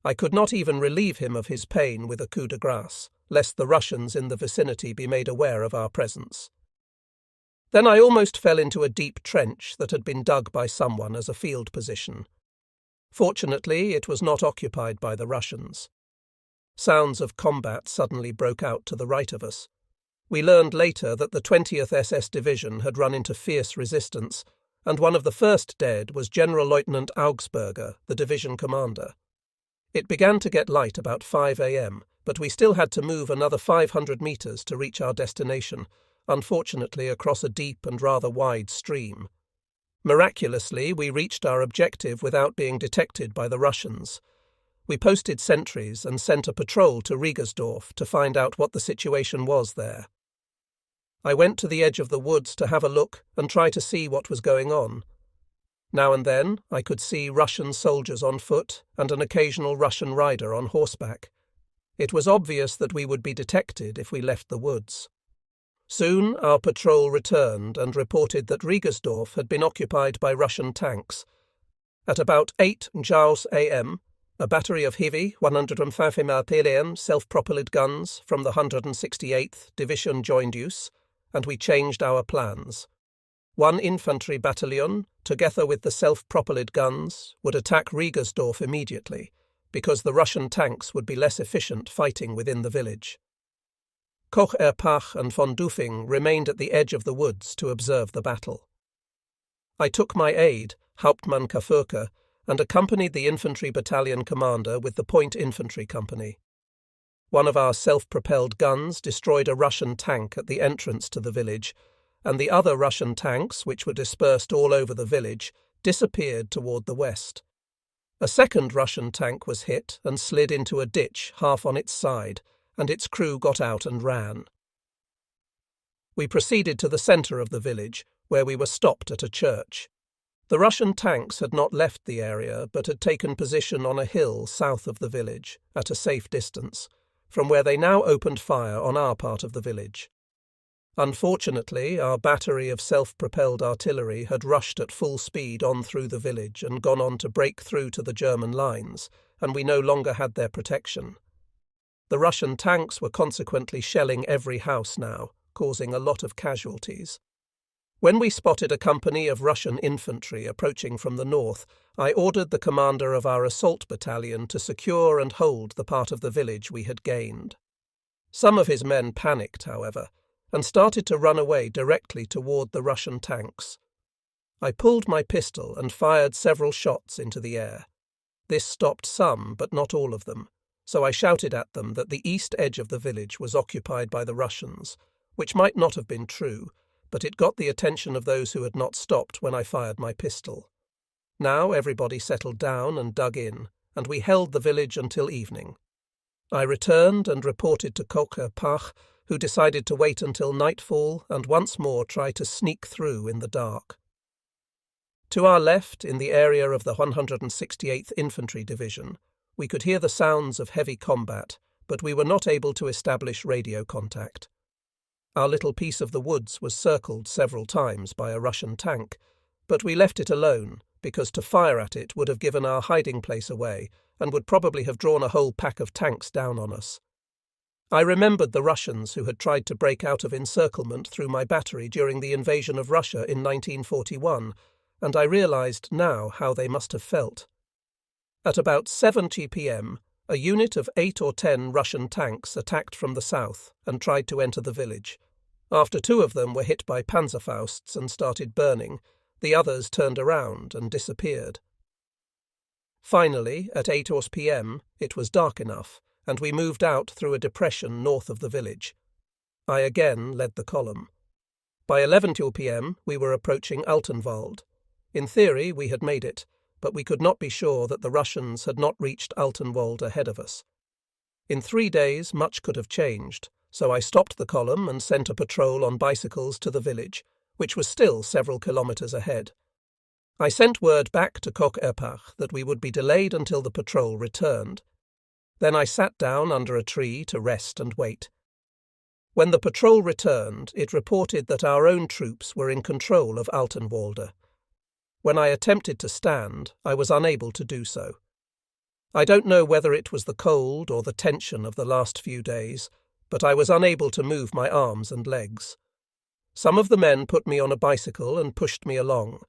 I could not even relieve him of his pain with a coup de grace, lest the Russians in the vicinity be made aware of our presence. Then I almost fell into a deep trench that had been dug by someone as a field position. Fortunately, it was not occupied by the Russians. Sounds of combat suddenly broke out to the right of us. We learned later that the 20th SS Division had run into fierce resistance, and one of the first dead was General-Lieutenant Augsburger, the division commander. It began to get light about 5 a.m., but we still had to move another 500 metres to reach our destination, unfortunately across a deep and rather wide stream. Miraculously, we reached our objective without being detected by the Russians. We posted sentries and sent a patrol to Riegersdorf to find out what the situation was there. I went to the edge of the woods to have a look and try to see what was going on. Now and then I could see Russian soldiers on foot and an occasional Russian rider on horseback. It was obvious that we would be detected if we left the woods. Soon our patrol returned and reported that Riegersdorf had been occupied by Russian tanks. At about 8 a.m., a battery of heavy 105 mm self-propelled guns from the 168th Division joined use, and we changed our plans. One infantry battalion, together with the self-propelled guns, would attack Riegersdorf immediately, because the Russian tanks would be less efficient fighting within the village. Koch Erpach and von Dufing remained at the edge of the woods to observe the battle. I took my aide, Hauptmann Kafurka, and accompanied the infantry battalion commander with the Point Infantry Company. One of our self-propelled guns destroyed a Russian tank at the entrance to the village, and the other Russian tanks, which were dispersed all over the village, disappeared toward the west. A second Russian tank was hit and slid into a ditch half on its side, and its crew got out and ran. We proceeded to the centre of the village, where we were stopped at a church. The Russian tanks had not left the area, but had taken position on a hill south of the village, at a safe distance, from where they now opened fire on our part of the village. Unfortunately, our battery of self-propelled artillery had rushed at full speed on through the village and gone on to break through to the German lines, and we no longer had their protection. The Russian tanks were consequently shelling every house now, causing a lot of casualties. When we spotted a company of Russian infantry approaching from the north, I ordered the commander of our assault battalion to secure and hold the part of the village we had gained. Some of his men panicked, however, and started to run away directly toward the Russian tanks. I pulled my pistol and fired several shots into the air. This stopped some, but not all of them, so I shouted at them that the east edge of the village was occupied by the Russians, which might not have been true, but it got the attention of those who had not stopped when I fired my pistol. Now everybody settled down and dug in, and we held the village until evening. I returned and reported to Kocher-Pach, who decided to wait until nightfall and once more try to sneak through in the dark. To our left, in the area of the 168th Infantry Division, we could hear the sounds of heavy combat, but we were not able to establish radio contact. Our little piece of the woods was circled several times by a Russian tank, but we left it alone because to fire at it would have given our hiding place away and would probably have drawn a whole pack of tanks down on us. I remembered the Russians who had tried to break out of encirclement through my battery during the invasion of Russia in 1941, and I realized now how they must have felt. At about 7 p.m., a unit of 8 or 10 Russian tanks attacked from the south and tried to enter the village. After 2 of them were hit by Panzerfausts and started burning, the others turned around and disappeared. Finally, at 8 p.m., it was dark enough, and we moved out through a depression north of the village. I again led the column. By 11 p.m., we were approaching Altenwald. In theory, we had made it, but we could not be sure that the Russians had not reached Altenwald ahead of us. In 3 days, much could have changed, so I stopped the column and sent a patrol on bicycles to the village, which was still several kilometres ahead. I sent word back to Kocher-Pach that we would be delayed until the patrol returned. Then I sat down under a tree to rest and wait. When the patrol returned, it reported that our own troops were in control of Altenwalde. When I attempted to stand, I was unable to do so. I don't know whether it was the cold or the tension of the last few days, but I was unable to move my arms and legs. Some of the men put me on a bicycle and pushed me along.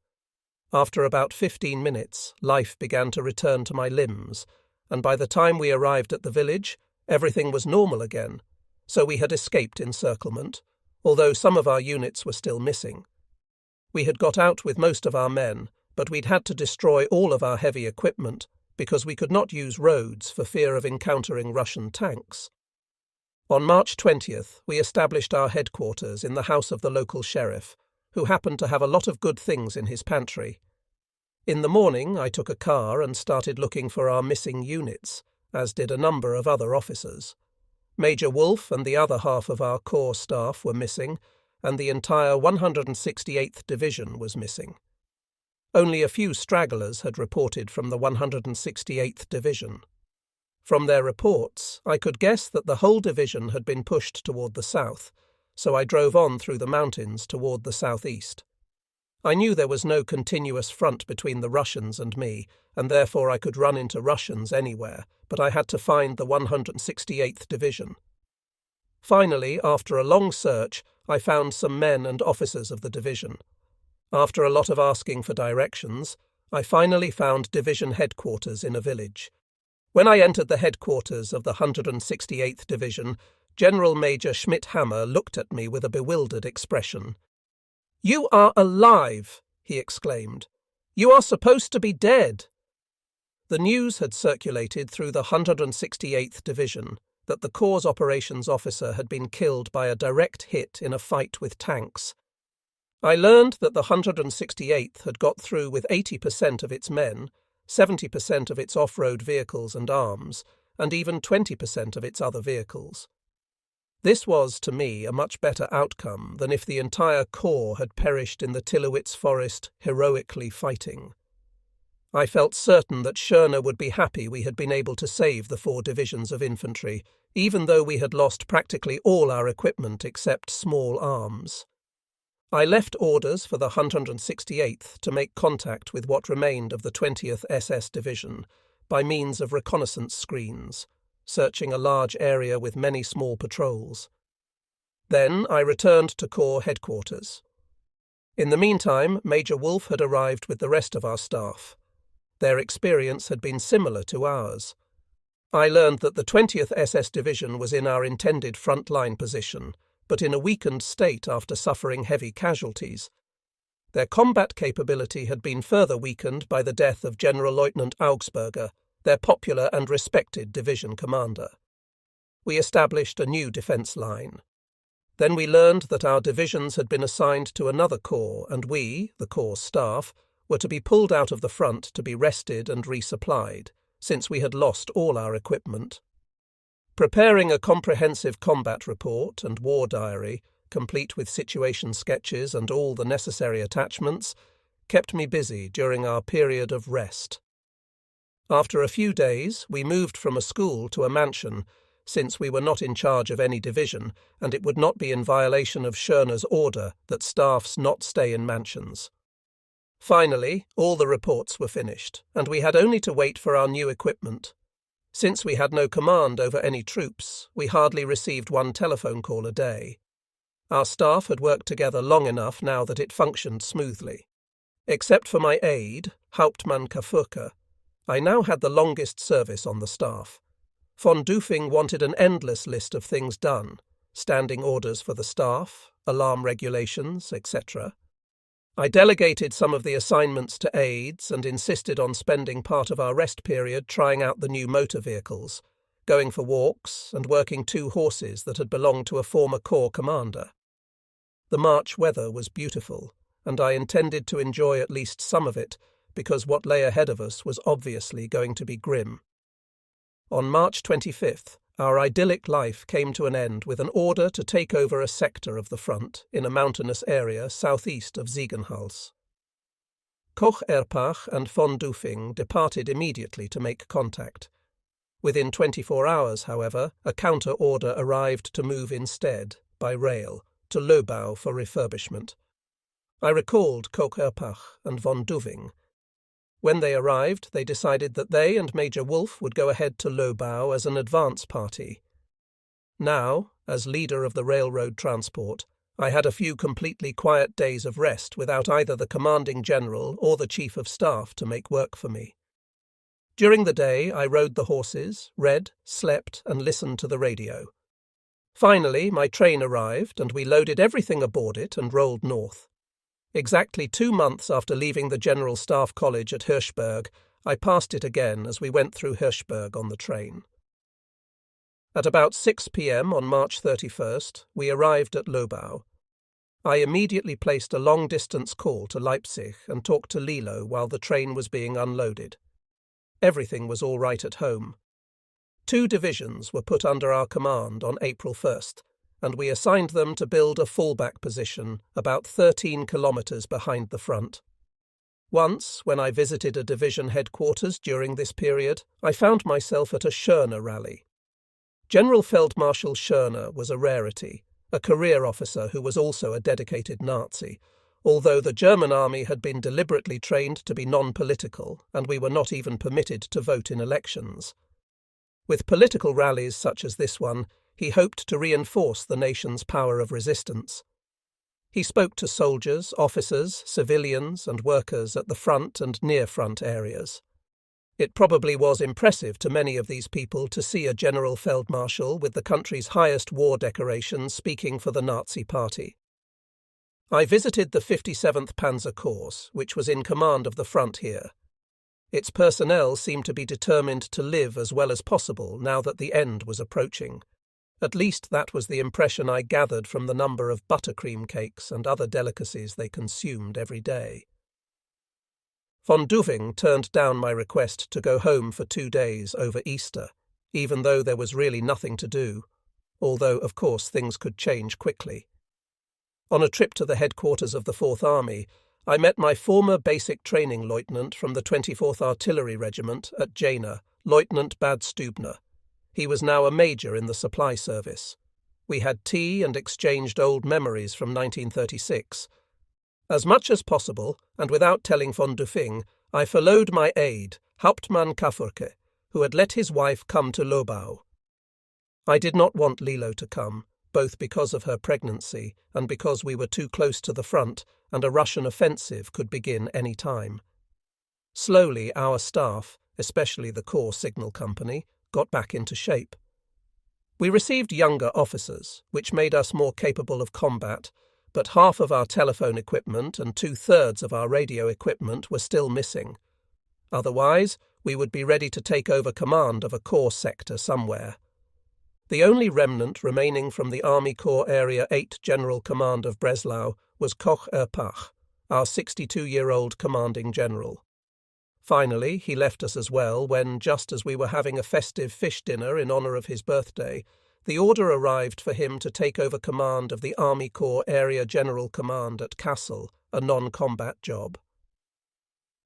After about 15 minutes, life began to return to my limbs, and by the time we arrived at the village, everything was normal again, so we had escaped encirclement, although some of our units were still missing. We had got out with most of our men, but we'd had to destroy all of our heavy equipment because we could not use roads for fear of encountering Russian tanks. On March 20th, we established our headquarters in the house of the local sheriff, who happened to have a lot of good things in his pantry. In the morning, I took a car and started looking for our missing units, as did a number of other officers. Major Wolfe and the other half of our corps staff were missing, and the entire 168th Division was missing. Only a few stragglers had reported from the 168th Division. From their reports, I could guess that the whole division had been pushed toward the south, so I drove on through the mountains toward the southeast. I knew there was no continuous front between the Russians and me, and therefore I could run into Russians anywhere, but I had to find the 168th Division. Finally, after a long search, I found some men and officers of the division. After a lot of asking for directions, I finally found division headquarters in a village. When I entered the headquarters of the 168th Division, General Major Schmidt-Hammer looked at me with a bewildered expression. "You are alive!" he exclaimed. "You are supposed to be dead!" The news had circulated through the 168th Division that the Corps Operations Officer had been killed by a direct hit in a fight with tanks. I learned that the 168th had got through with 80% of its men, 70% of its off-road vehicles and arms, and even 20% of its other vehicles. This was, to me, a much better outcome than if the entire corps had perished in the Tillowitz forest heroically fighting. I felt certain that Schörner would be happy we had been able to save the 4 divisions of infantry, even though we had lost practically all our equipment except small arms. I left orders for the 168th to make contact with what remained of the 20th SS Division by means of reconnaissance screens, searching a large area with many small patrols. Then I returned to Corps headquarters. In the meantime, Major Wolf had arrived with the rest of our staff. Their experience had been similar to ours. I learned that the 20th SS Division was in our intended front-line position, but in a weakened state after suffering heavy casualties. Their combat capability had been further weakened by the death of General-Lieutenant Augsburger, their popular and respected division commander. We established a new defence line. Then we learned that our divisions had been assigned to another corps, and we, the corps staff, were to be pulled out of the front to be rested and resupplied, since we had lost all our equipment. Preparing a comprehensive combat report and war diary, complete with situation sketches and all the necessary attachments, kept me busy during our period of rest. After a few days, we moved from a school to a mansion, since we were not in charge of any division, and it would not be in violation of Schörner's order that staffs not stay in mansions. Finally, all the reports were finished, and we had only to wait for our new equipment. Since we had no command over any troops, we hardly received one telephone call a day. Our staff had worked together long enough now that it functioned smoothly. Except for my aide, Hauptmann Kafurka, I now had the longest service on the staff. Von Dufing wanted an endless list of things done, standing orders for the staff, alarm regulations, etc. I delegated some of the assignments to aides and insisted on spending part of our rest period trying out the new motor vehicles, going for walks and working 2 horses that had belonged to a former corps commander. The March weather was beautiful, and I intended to enjoy at least some of it, because what lay ahead of us was obviously going to be grim. On March 25th, our idyllic life came to an end with an order to take over a sector of the front in a mountainous area southeast of Ziegenhals. Koch-Erpach and von Dufing departed immediately to make contact. Within 24 hours, however, a counter-order arrived to move instead, by rail, to Lobau for refurbishment. I recalled Koch-Erpach and von Dufing. When they arrived, they decided that they and Major Wolf would go ahead to Lobau as an advance party. Now, as leader of the railroad transport, I had a few completely quiet days of rest without either the commanding general or the chief of staff to make work for me. During the day, I rode the horses, read, slept, and listened to the radio. Finally, my train arrived, and we loaded everything aboard it and rolled north. Exactly 2 months after leaving the General Staff College at Hirschberg, I passed it again as we went through Hirschberg on the train. At about 6 p.m. on March 31st, we arrived at Lobau. I immediately placed a long-distance call to Leipzig and talked to Lilo while the train was being unloaded. Everything was all right at home. 2 divisions were put under our command on April 1st, and we assigned them to build a fallback position about 13 kilometres behind the front. Once, when I visited a division headquarters during this period, I found myself at a Schörner rally. General Feldmarschall Schörner was a rarity, a career officer who was also a dedicated Nazi, although the German army had been deliberately trained to be non-political and we were not even permitted to vote in elections. With political rallies such as this one, he hoped to reinforce the nation's power of resistance. He spoke to soldiers, officers, civilians, and workers at the front and near-front areas. It probably was impressive to many of these people to see a General Feldmarschall with the country's highest war decoration speaking for the Nazi Party. I visited the 57th Panzer Corps, which was in command of the front here. Its personnel seemed to be determined to live as well as possible now that the end was approaching. At least that was the impression I gathered from the number of buttercream cakes and other delicacies they consumed every day. Von Dufing turned down my request to go home for 2 days over Easter, even though there was really nothing to do, although, of course, things could change quickly. On a trip to the headquarters of the Fourth Army, I met my former basic training lieutenant from the 24th Artillery Regiment at Jena, Lieutenant Bad Stubner. He was now a major in the supply service. We had tea and exchanged old memories from 1936. As much as possible, and without telling von Dufing, I followed my aide, Hauptmann Kafurke, who had let his wife come to Lobau. I did not want Lilo to come, both because of her pregnancy and because we were too close to the front and a Russian offensive could begin any time. Slowly our staff, especially the Corps Signal Company, got back into shape. We received younger officers, which made us more capable of combat, but half of our telephone equipment and 2/3 of our radio equipment were still missing. Otherwise, we would be ready to take over command of a Corps sector somewhere. The only remnant remaining from the Army Corps Area 8 General Command of Breslau was Koch Erpach, our 62-year-old commanding general. Finally, he left us as well when, just as we were having a festive fish dinner in honour of his birthday, the order arrived for him to take over command of the Army Corps Area General Command at Kassel, a non-combat job.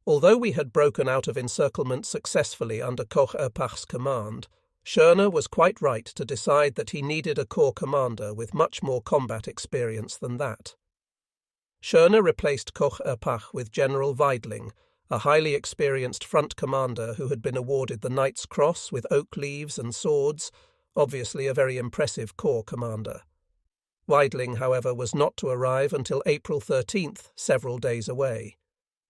Although we had broken out of encirclement successfully under Koch Erpach's command, Schörner was quite right to decide that he needed a corps commander with much more combat experience than that. Schörner replaced Koch Erpach with General Weidling, a highly experienced front commander who had been awarded the Knight's Cross with oak leaves and swords, obviously a very impressive corps commander. Weidling, however, was not to arrive until April 13th, several days away.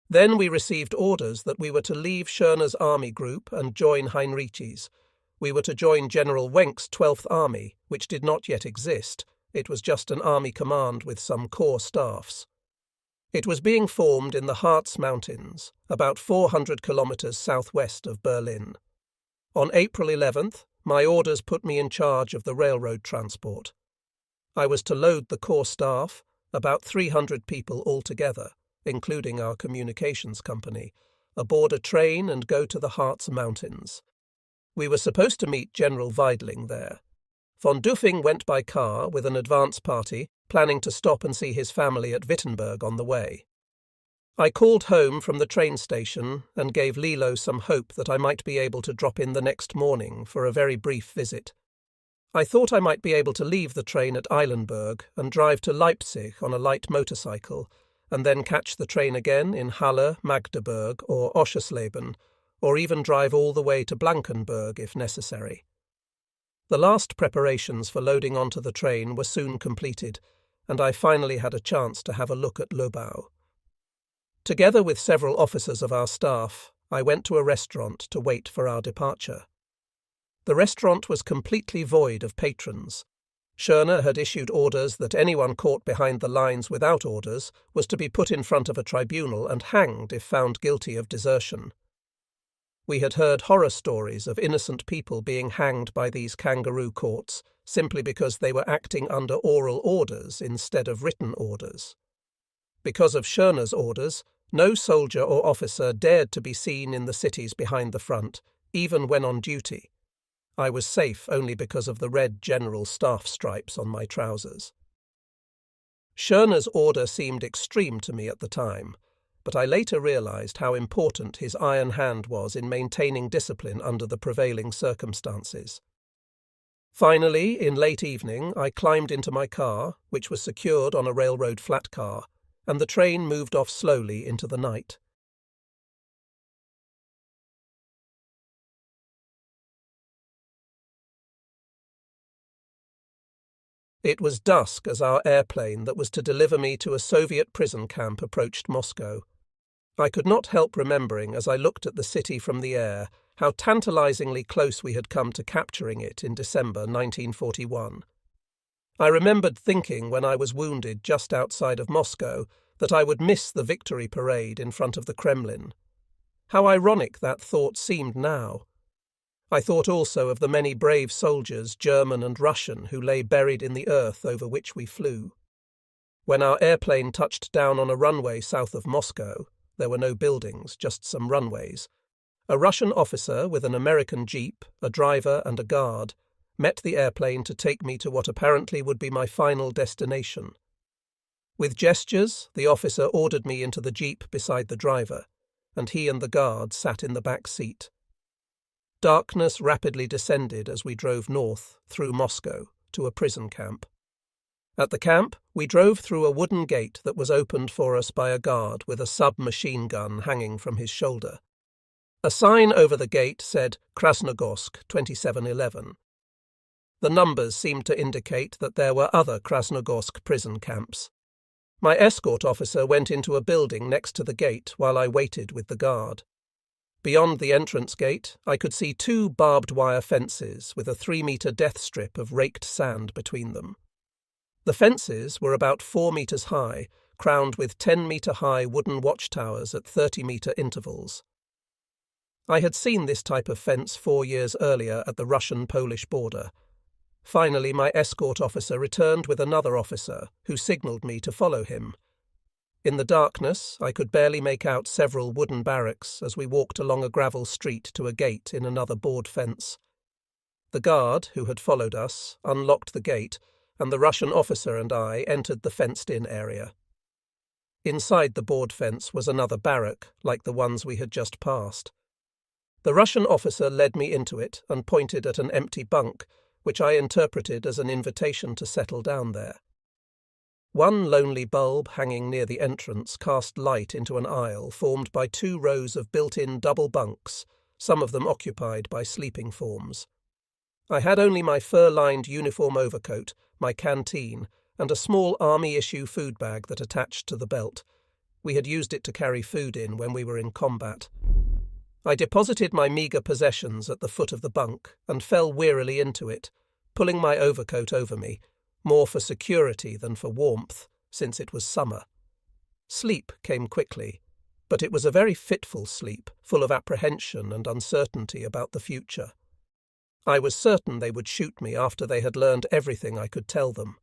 Then we received orders that we were to leave Schörner's army group and join Heinrich's. We were to join General Wenck's 12th Army, which did not yet exist. It was just an army command with some corps staffs. It was being formed in the Harz Mountains, about 400 kilometres southwest of Berlin. On April 11th, my orders put me in charge of the railroad transport. I was to load the corps staff, about 300 people altogether, including our communications company, aboard a train and go to the Harz Mountains. We were supposed to meet General Weidling there. Von Dufing went by car with an advance party, planning to stop and see his family at Wittenberg on the way. I called home from the train station and gave Lilo some hope that I might be able to drop in the next morning for a very brief visit. I thought I might be able to leave the train at Eilenburg and drive to Leipzig on a light motorcycle, and then catch the train again in Halle, Magdeburg or Oschersleben, or even drive all the way to Blankenburg if necessary. The last preparations for loading onto the train were soon completed, and I finally had a chance to have a look at Lobau. Together with several officers of our staff, I went to a restaurant to wait for our departure. The restaurant was completely void of patrons. Schörner had issued orders that anyone caught behind the lines without orders was to be put in front of a tribunal and hanged if found guilty of desertion. We had heard horror stories of innocent people being hanged by these kangaroo courts simply because they were acting under oral orders instead of written orders. Because of Schörner's orders, no soldier or officer dared to be seen in the cities behind the front, even when on duty. I was safe only because of the red general staff stripes on my trousers. Schörner's order seemed extreme to me at the time, but I later realized how important his iron hand was in maintaining discipline under the prevailing circumstances. Finally, in late evening, I climbed into my car, which was secured on a railroad flat car, and the train moved off slowly into the night. It was dusk as our airplane that was to deliver me to a Soviet prison camp approached Moscow. I could not help remembering, as I looked at the city from the air, how tantalizingly close we had come to capturing it in December 1941. I remembered thinking when I was wounded just outside of Moscow that I would miss the victory parade in front of the Kremlin. How ironic that thought seemed now. I thought also of the many brave soldiers, German and Russian, who lay buried in the earth over which we flew. When our airplane touched down on a runway south of Moscow, there were no buildings, just some runways, a Russian officer with an American jeep, a driver and a guard, met the airplane to take me to what apparently would be my final destination. With gestures, the officer ordered me into the jeep beside the driver, and he and the guard sat in the back seat. Darkness rapidly descended as we drove north, through Moscow, to a prison camp. At the camp, we drove through a wooden gate that was opened for us by a guard with a submachine gun hanging from his shoulder. A sign over the gate said Krasnogorsk 2711. The numbers seemed to indicate that there were other Krasnogorsk prison camps. My escort officer went into a building next to the gate while I waited with the guard. Beyond the entrance gate, I could see 2 barbed wire fences with a 3-metre death strip of raked sand between them. The fences were about 4 metres high, crowned with 10-metre-high wooden watchtowers at 30-metre intervals. I had seen this type of fence 4 years earlier at the Russian-Polish border. Finally, my escort officer returned with another officer, who signalled me to follow him. In the darkness, I could barely make out several wooden barracks as we walked along a gravel street to a gate in another board fence. The guard, who had followed us, unlocked the gate, and the Russian officer and I entered the fenced-in area. Inside the board fence was another barrack, like the ones we had just passed. The Russian officer led me into it and pointed at an empty bunk, which I interpreted as an invitation to settle down there. One lonely bulb hanging near the entrance cast light into an aisle formed by 2 rows of built-in double bunks, some of them occupied by sleeping forms. I had only my fur-lined uniform overcoat, my canteen, and a small army-issue food bag that attached to the belt. We had used it to carry food in when we were in combat. I deposited my meagre possessions at the foot of the bunk and fell wearily into it, pulling my overcoat over me, more for security than for warmth, since it was summer. Sleep came quickly, but it was a very fitful sleep, full of apprehension and uncertainty about the future. I was certain they would shoot me after they had learned everything I could tell them.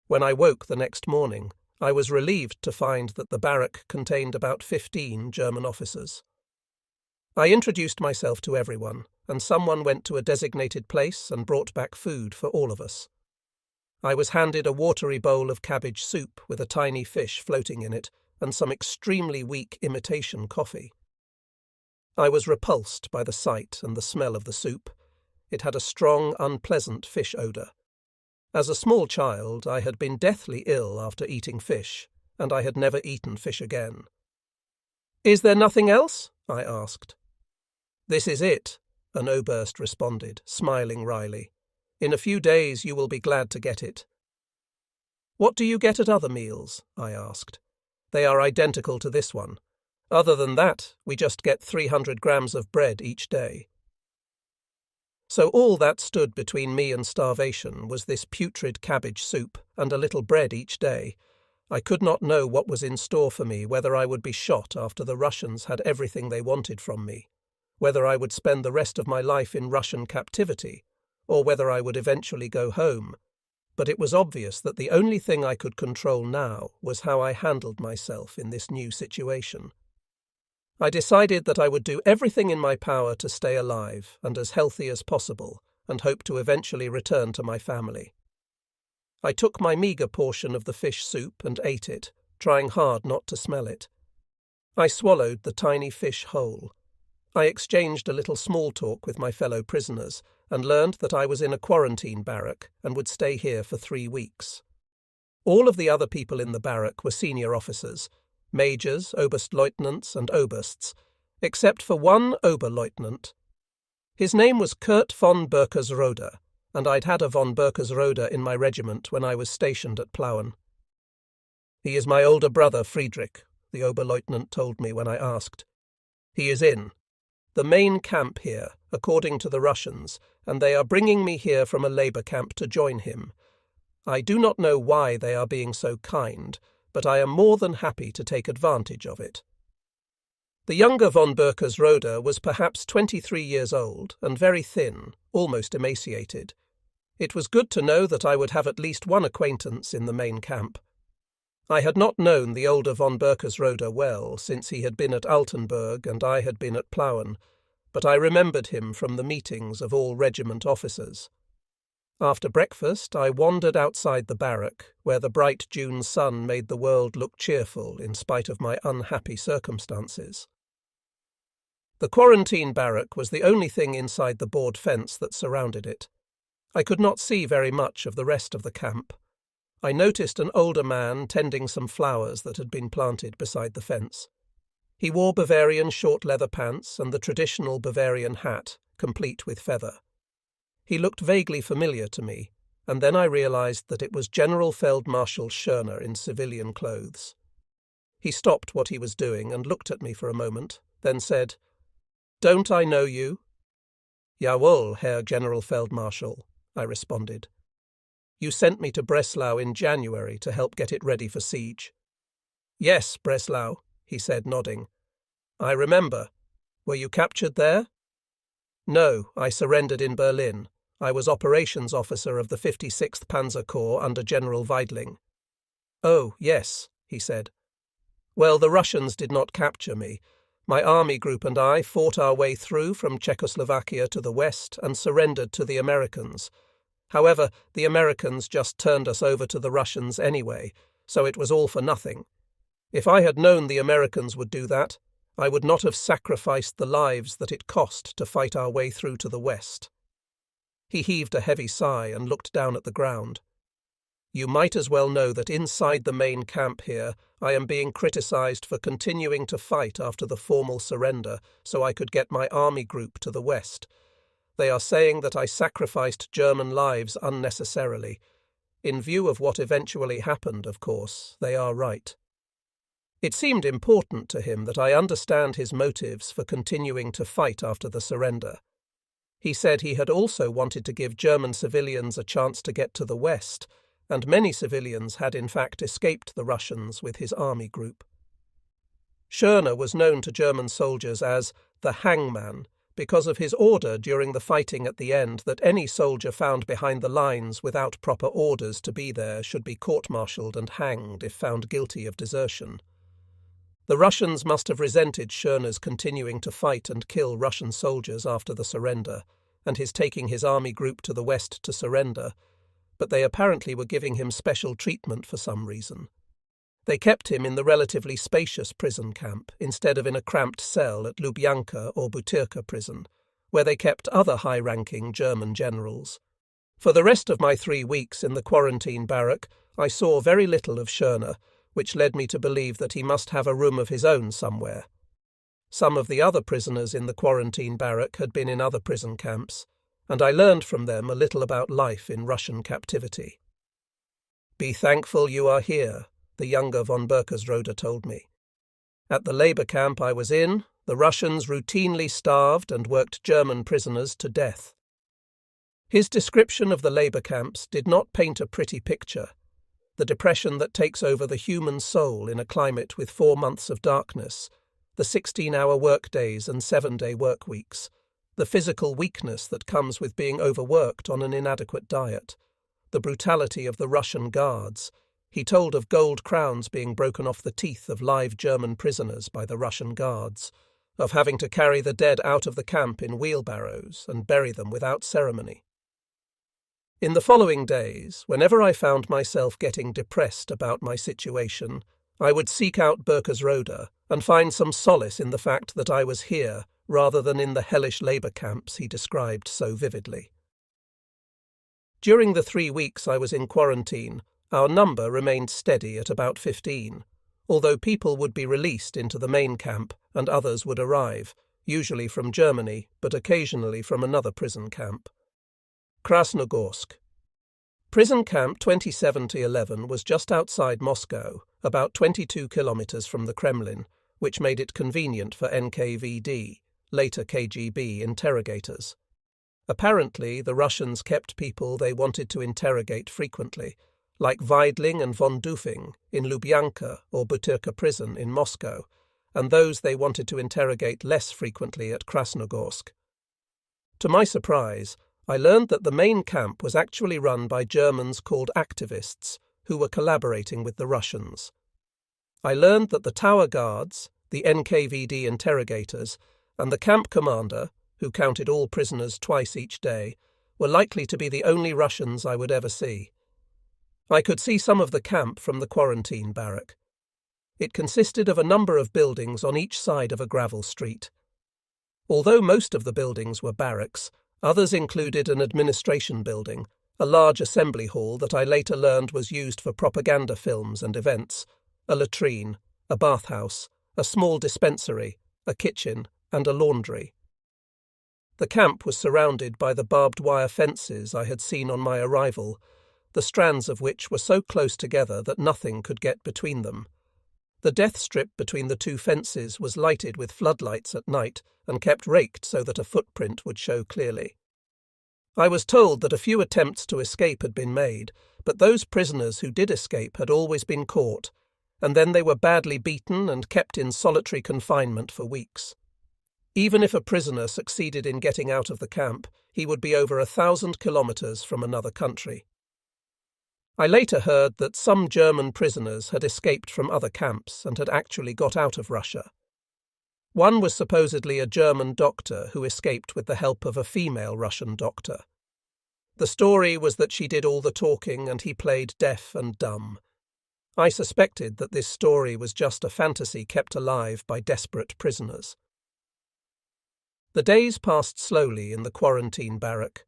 When I woke the next morning, I was relieved to find that the barrack contained about 15 German officers. I introduced myself to everyone, and someone went to a designated place and brought back food for all of us. I was handed a watery bowl of cabbage soup with a tiny fish floating in it and some extremely weak imitation coffee. I was repulsed by the sight and the smell of the soup. It had a strong, unpleasant fish odour. As a small child, I had been deathly ill after eating fish, and I had never eaten fish again. "Is there nothing else?" I asked. "This is it," an Oberst responded, smiling wryly. "In a few days you will be glad to get it." "What do you get at other meals?" I asked. "They are identical to this one. Other than that, we just get 300 grams of bread each day." So all that stood between me and starvation was this putrid cabbage soup and a little bread each day. I could not know what was in store for me, whether I would be shot after the Russians had everything they wanted from me, whether I would spend the rest of my life in Russian captivity, or whether I would eventually go home. But it was obvious that the only thing I could control now was how I handled myself in this new situation. I decided that I would do everything in my power to stay alive and as healthy as possible, and hope to eventually return to my family. I took my meagre portion of the fish soup and ate it, trying hard not to smell it. I swallowed the tiny fish whole. I exchanged a little small talk with my fellow prisoners and learned that I was in a quarantine barrack and would stay here for 3 weeks. All of the other people in the barrack were senior officers, majors, Oberstleutnants and Obersts, except for one Oberleutnant. His name was Kurt von Berkersrode, and I'd had a von Berkersrode in my regiment when I was stationed at Plauen. "He is my older brother, Friedrich," the Oberleutnant told me when I asked. "He is in the main camp here, according to the Russians, and they are bringing me here from a labour camp to join him. I do not know why they are being so kind, but I am more than happy to take advantage of it." The younger von Berkersrode was perhaps 23 years old and very thin, almost emaciated. It was good to know that I would have at least one acquaintance in the main camp. I had not known the older von Berkersrode well, since he had been at Altenburg and I had been at Plauen, but I remembered him from the meetings of all regiment officers. After breakfast, I wandered outside the barrack, where the bright June sun made the world look cheerful in spite of my unhappy circumstances. The quarantine barrack was the only thing inside the board fence that surrounded it. I could not see very much of the rest of the camp. I noticed an older man tending some flowers that had been planted beside the fence. He wore Bavarian short leather pants and the traditional Bavarian hat, complete with feather. He looked vaguely familiar to me, and then I realized that it was General Feldmarschall Schörner in civilian clothes. He stopped what he was doing and looked at me for a moment, then said, "Don't I know you?" "Jawohl, Herr General Feldmarschall," I responded. "You sent me to Breslau in January to help get it ready for siege." "Yes, Breslau," he said, nodding. "I remember. Were you captured there?" "No, I surrendered in Berlin. I was operations officer of the 56th Panzer Corps under General Weidling." "Oh, yes," he said. "Well, the Russians did not capture me. My army group and I fought our way through from Czechoslovakia to the west and surrendered to the Americans. However, the Americans just turned us over to the Russians anyway, so it was all for nothing. If I had known the Americans would do that, I would not have sacrificed the lives that it cost to fight our way through to the west." He heaved a heavy sigh and looked down at the ground. "You might as well know that inside the main camp here, I am being criticized for continuing to fight after the formal surrender so I could get my army group to the west. They are saying that I sacrificed German lives unnecessarily. In view of what eventually happened, of course, they are right." It seemed important to him that I understand his motives for continuing to fight after the surrender. He said he had also wanted to give German civilians a chance to get to the west, and many civilians had in fact escaped the Russians with his army group. Schörner was known to German soldiers as the hangman because of his order during the fighting at the end that any soldier found behind the lines without proper orders to be there should be court-martialed and hanged if found guilty of desertion. The Russians must have resented Schörner's continuing to fight and kill Russian soldiers after the surrender, and his taking his army group to the west to surrender, but they apparently were giving him special treatment for some reason. They kept him in the relatively spacious prison camp instead of in a cramped cell at Lubyanka or Butyrka prison, where they kept other high-ranking German generals. For the rest of my 3 weeks in the quarantine barrack, I saw very little of Schörner, which led me to believe that he must have a room of his own somewhere. Some of the other prisoners in the quarantine barrack had been in other prison camps, and I learned from them a little about life in Russian captivity. "Be thankful you are here," the younger von Berkersrode told me. "At the labour camp I was in, the Russians routinely starved and worked German prisoners to death." His description of the labour camps did not paint a pretty picture. The depression that takes over the human soul in a climate with 4 months of darkness, the 16-hour workdays and 7-day work weeks, the physical weakness that comes with being overworked on an inadequate diet, the brutality of the Russian guards. He told of gold crowns being broken off the teeth of live German prisoners by the Russian guards, of having to carry the dead out of the camp in wheelbarrows and bury them without ceremony. In the following days, whenever I found myself getting depressed about my situation, I would seek out Berkersrode and find some solace in the fact that I was here rather than in the hellish labour camps he described so vividly. During the 3 weeks I was in quarantine, our number remained steady at about 15, although people would be released into the main camp and others would arrive, usually from Germany, but occasionally from another prison camp. Krasnogorsk. Prison Camp 207011 was just outside Moscow, about 22 kilometers from the Kremlin, which made it convenient for NKVD, later KGB, interrogators. Apparently, the Russians kept people they wanted to interrogate frequently, like Weidling and von Dufing in Lubyanka or Butyrka prison in Moscow, and those they wanted to interrogate less frequently at Krasnogorsk. To my surprise, I learned that the main camp was actually run by Germans called activists, who were collaborating with the Russians. I learned that the tower guards, the NKVD interrogators, and the camp commander, who counted all prisoners twice each day, were likely to be the only Russians I would ever see. I could see some of the camp from the quarantine barrack. It consisted of a number of buildings on each side of a gravel street. Although most of the buildings were barracks, others included an administration building, a large assembly hall that I later learned was used for propaganda films and events, a latrine, a bathhouse, a small dispensary, a kitchen, and a laundry. The camp was surrounded by the barbed wire fences I had seen on my arrival, the strands of which were so close together that nothing could get between them. The death strip between the two fences was lighted with floodlights at night and kept raked so that a footprint would show clearly. I was told that a few attempts to escape had been made, but those prisoners who did escape had always been caught, and then they were badly beaten and kept in solitary confinement for weeks. Even if a prisoner succeeded in getting out of the camp, he would be over 1,000 kilometers from another country. I later heard that some German prisoners had escaped from other camps and had actually got out of Russia. One was supposedly a German doctor who escaped with the help of a female Russian doctor. The story was that she did all the talking and he played deaf and dumb. I suspected that this story was just a fantasy kept alive by desperate prisoners. The days passed slowly in the quarantine barrack.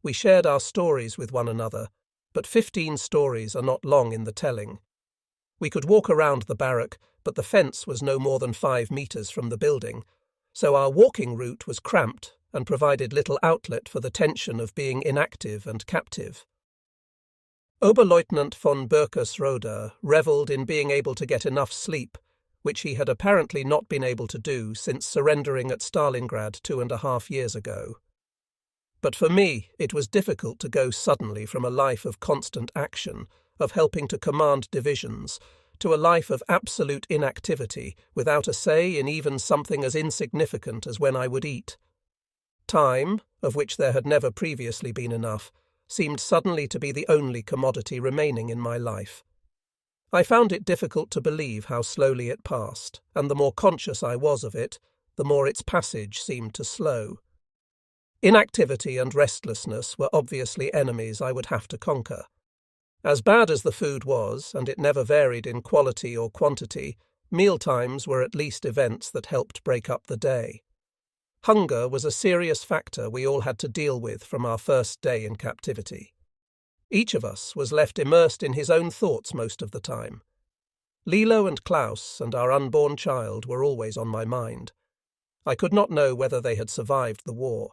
We shared our stories with one another, but 15 stories are not long in the telling. We could walk around the barrack, but the fence was no more than 5 meters from the building, so our walking route was cramped and provided little outlet for the tension of being inactive and captive. Oberleutnant von Birkersroda revelled in being able to get enough sleep, which he had apparently not been able to do since surrendering at Stalingrad 2.5 years ago. But for me, it was difficult to go suddenly from a life of constant action, of helping to command divisions, to a life of absolute inactivity, without a say in even something as insignificant as when I would eat. Time, of which there had never previously been enough, seemed suddenly to be the only commodity remaining in my life. I found it difficult to believe how slowly it passed, and the more conscious I was of it, the more its passage seemed to slow. Inactivity and restlessness were obviously enemies I would have to conquer. As bad as the food was, and it never varied in quality or quantity, mealtimes were at least events that helped break up the day. Hunger was a serious factor we all had to deal with from our first day in captivity. Each of us was left immersed in his own thoughts most of the time. Lilo and Klaus and our unborn child were always on my mind. I could not know whether they had survived the war,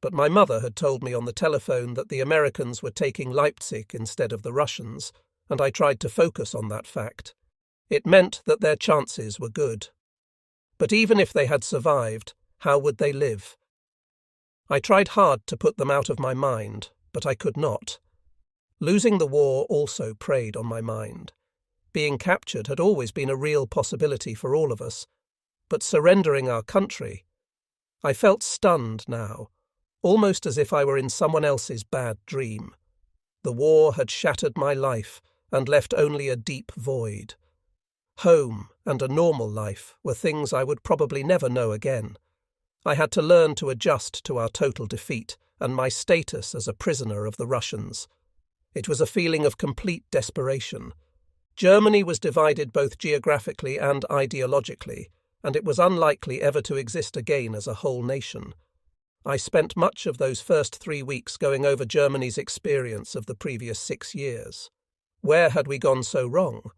but my mother had told me on the telephone that the Americans were taking Leipzig instead of the Russians, and I tried to focus on that fact. It meant that their chances were good. But even if they had survived, how would they live? I tried hard to put them out of my mind, but I could not. Losing the war also preyed on my mind. Being captured had always been a real possibility for all of us, but surrendering our country... I felt stunned now, almost as if I were in someone else's bad dream. The war had shattered my life and left only a deep void. Home and a normal life were things I would probably never know again. I had to learn to adjust to our total defeat and my status as a prisoner of the Russians. It was a feeling of complete desperation. Germany was divided both geographically and ideologically, and it was unlikely ever to exist again as a whole nation. I spent much of those first 3 weeks going over Germany's experience of the previous 6 years. Where had we gone so wrong?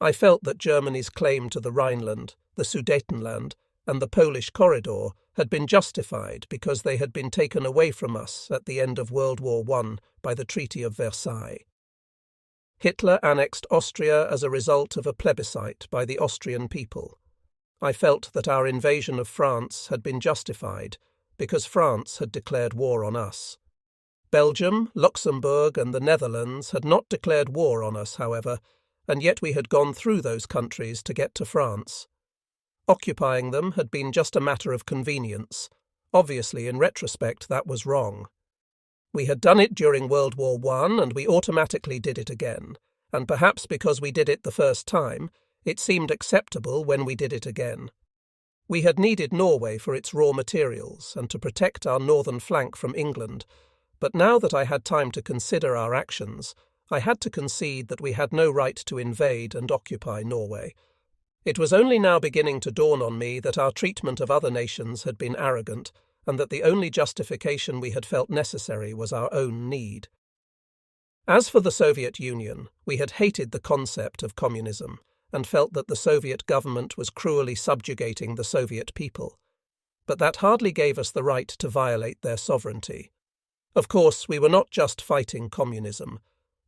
I felt that Germany's claim to the Rhineland, the Sudetenland, and the Polish corridor had been justified because they had been taken away from us at the end of World War I by the Treaty of Versailles. Hitler annexed Austria as a result of a plebiscite by the Austrian people. I felt that our invasion of France had been justified because France had declared war on us. Belgium, Luxembourg, and the Netherlands had not declared war on us, however, and yet we had gone through those countries to get to France. Occupying them had been just a matter of convenience. Obviously, in retrospect, that was wrong. We had done it during World War I, and we automatically did it again, and perhaps because we did it the first time, it seemed acceptable when we did it again. We had needed Norway for its raw materials and to protect our northern flank from England, But now that I had time to consider our actions, I had to concede that we had no right to invade and occupy Norway. It was only now beginning to dawn on me that our treatment of other nations had been arrogant, and that the only justification we had felt necessary was our own need. As for the Soviet Union, we had hated the concept of communism, and felt that the Soviet government was cruelly subjugating the Soviet people. But that hardly gave us the right to violate their sovereignty. Of course, we were not just fighting communism.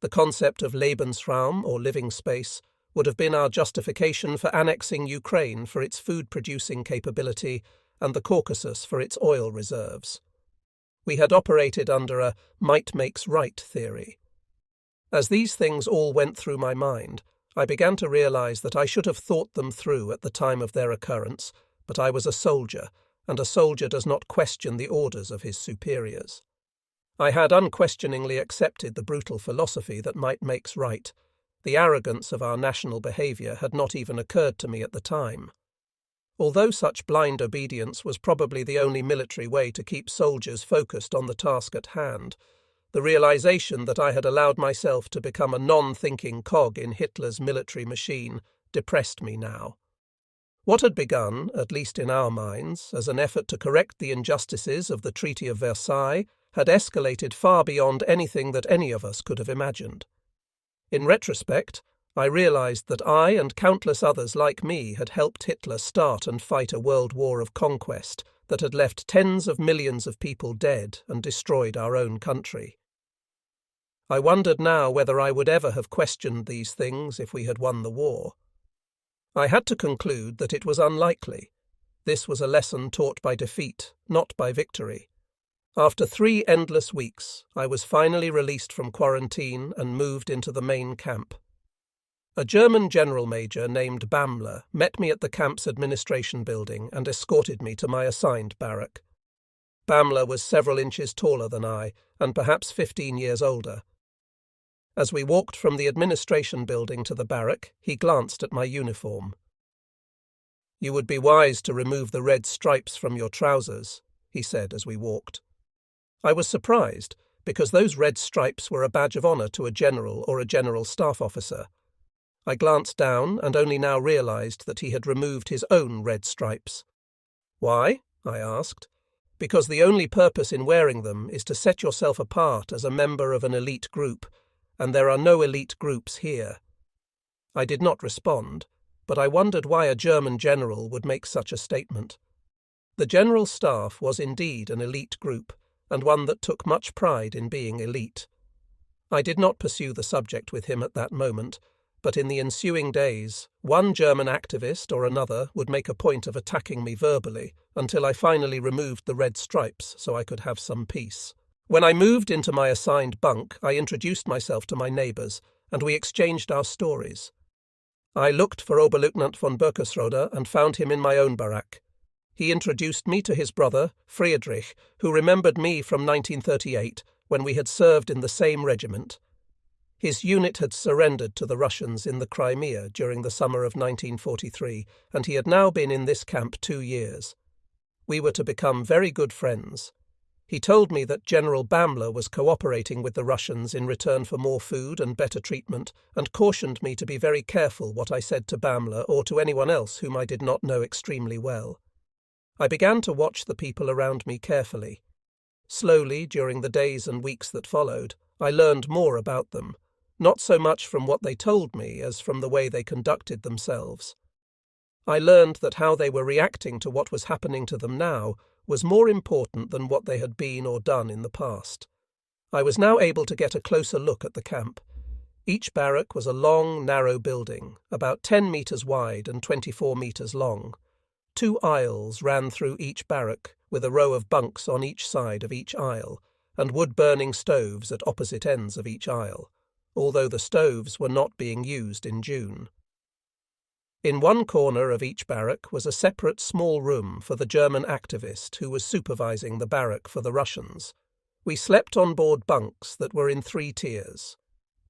The concept of Lebensraum, or living space, would have been our justification for annexing Ukraine for its food-producing capability and the Caucasus for its oil reserves. We had operated under a might makes right theory. As these things all went through my mind, I began to realize that I should have thought them through at the time of their occurrence, but I was a soldier, and a soldier does not question the orders of his superiors. I had unquestioningly accepted the brutal philosophy that might makes right. The arrogance of our national behaviour had not even occurred to me at the time. Although such blind obedience was probably the only military way to keep soldiers focused on the task at hand, the realization that I had allowed myself to become a non-thinking cog in Hitler's military machine depressed me now. What had begun, at least in our minds, as an effort to correct the injustices of the Treaty of Versailles had escalated far beyond anything that any of us could have imagined. In retrospect, I realized that I and countless others like me had helped Hitler start and fight a world war of conquest that had left tens of millions of people dead and destroyed our own country. I wondered now whether I would ever have questioned these things if we had won the war. I had to conclude that it was unlikely. This was a lesson taught by defeat, not by victory. After 3 endless weeks, I was finally released from quarantine and moved into the main camp. A German general major named Bamler met me at the camp's administration building and escorted me to my assigned barrack. Bamler was several inches taller than I, and perhaps 15 years older. As we walked from the administration building to the barrack, he glanced at my uniform. "You would be wise to remove the red stripes from your trousers," he said as we walked. I was surprised, because those red stripes were a badge of honour to a general or a general staff officer. I glanced down and only now realized that he had removed his own red stripes. "Why?" I asked. "Because the only purpose in wearing them is to set yourself apart as a member of an elite group, and there are no elite groups here." I did not respond, but I wondered why a German general would make such a statement. The general staff was indeed an elite group, and one that took much pride in being elite. I did not pursue the subject with him at that moment, but in the ensuing days, one German activist or another would make a point of attacking me verbally until I finally removed the red stripes so I could have some peace. When I moved into my assigned bunk, I introduced myself to my neighbours, and we exchanged our stories. I looked for Oberleutnant von Birkersrode and found him in my own barrack. He introduced me to his brother, Friedrich, who remembered me from 1938, when we had served in the same regiment. His unit had surrendered to the Russians in the Crimea during the summer of 1943, and he had now been in this camp 2 years. We were to become very good friends. He told me that General Bamler was cooperating with the Russians in return for more food and better treatment, and cautioned me to be very careful what I said to Bamler or to anyone else whom I did not know extremely well. I began to watch the people around me carefully. Slowly, during the days and weeks that followed, I learned more about them, not so much from what they told me as from the way they conducted themselves. I learned that how they were reacting to what was happening to them now was more important than what they had been or done in the past. I was now able to get a closer look at the camp. Each barrack was a long, narrow building, about 10 metres wide and 24 metres long. 2 aisles ran through each barrack, with a row of bunks on each side of each aisle, and wood-burning stoves at opposite ends of each aisle, although the stoves were not being used in June. In one corner of each barrack was a separate small room for the German activist who was supervising the barrack for the Russians. We slept on board bunks that were in 3 tiers.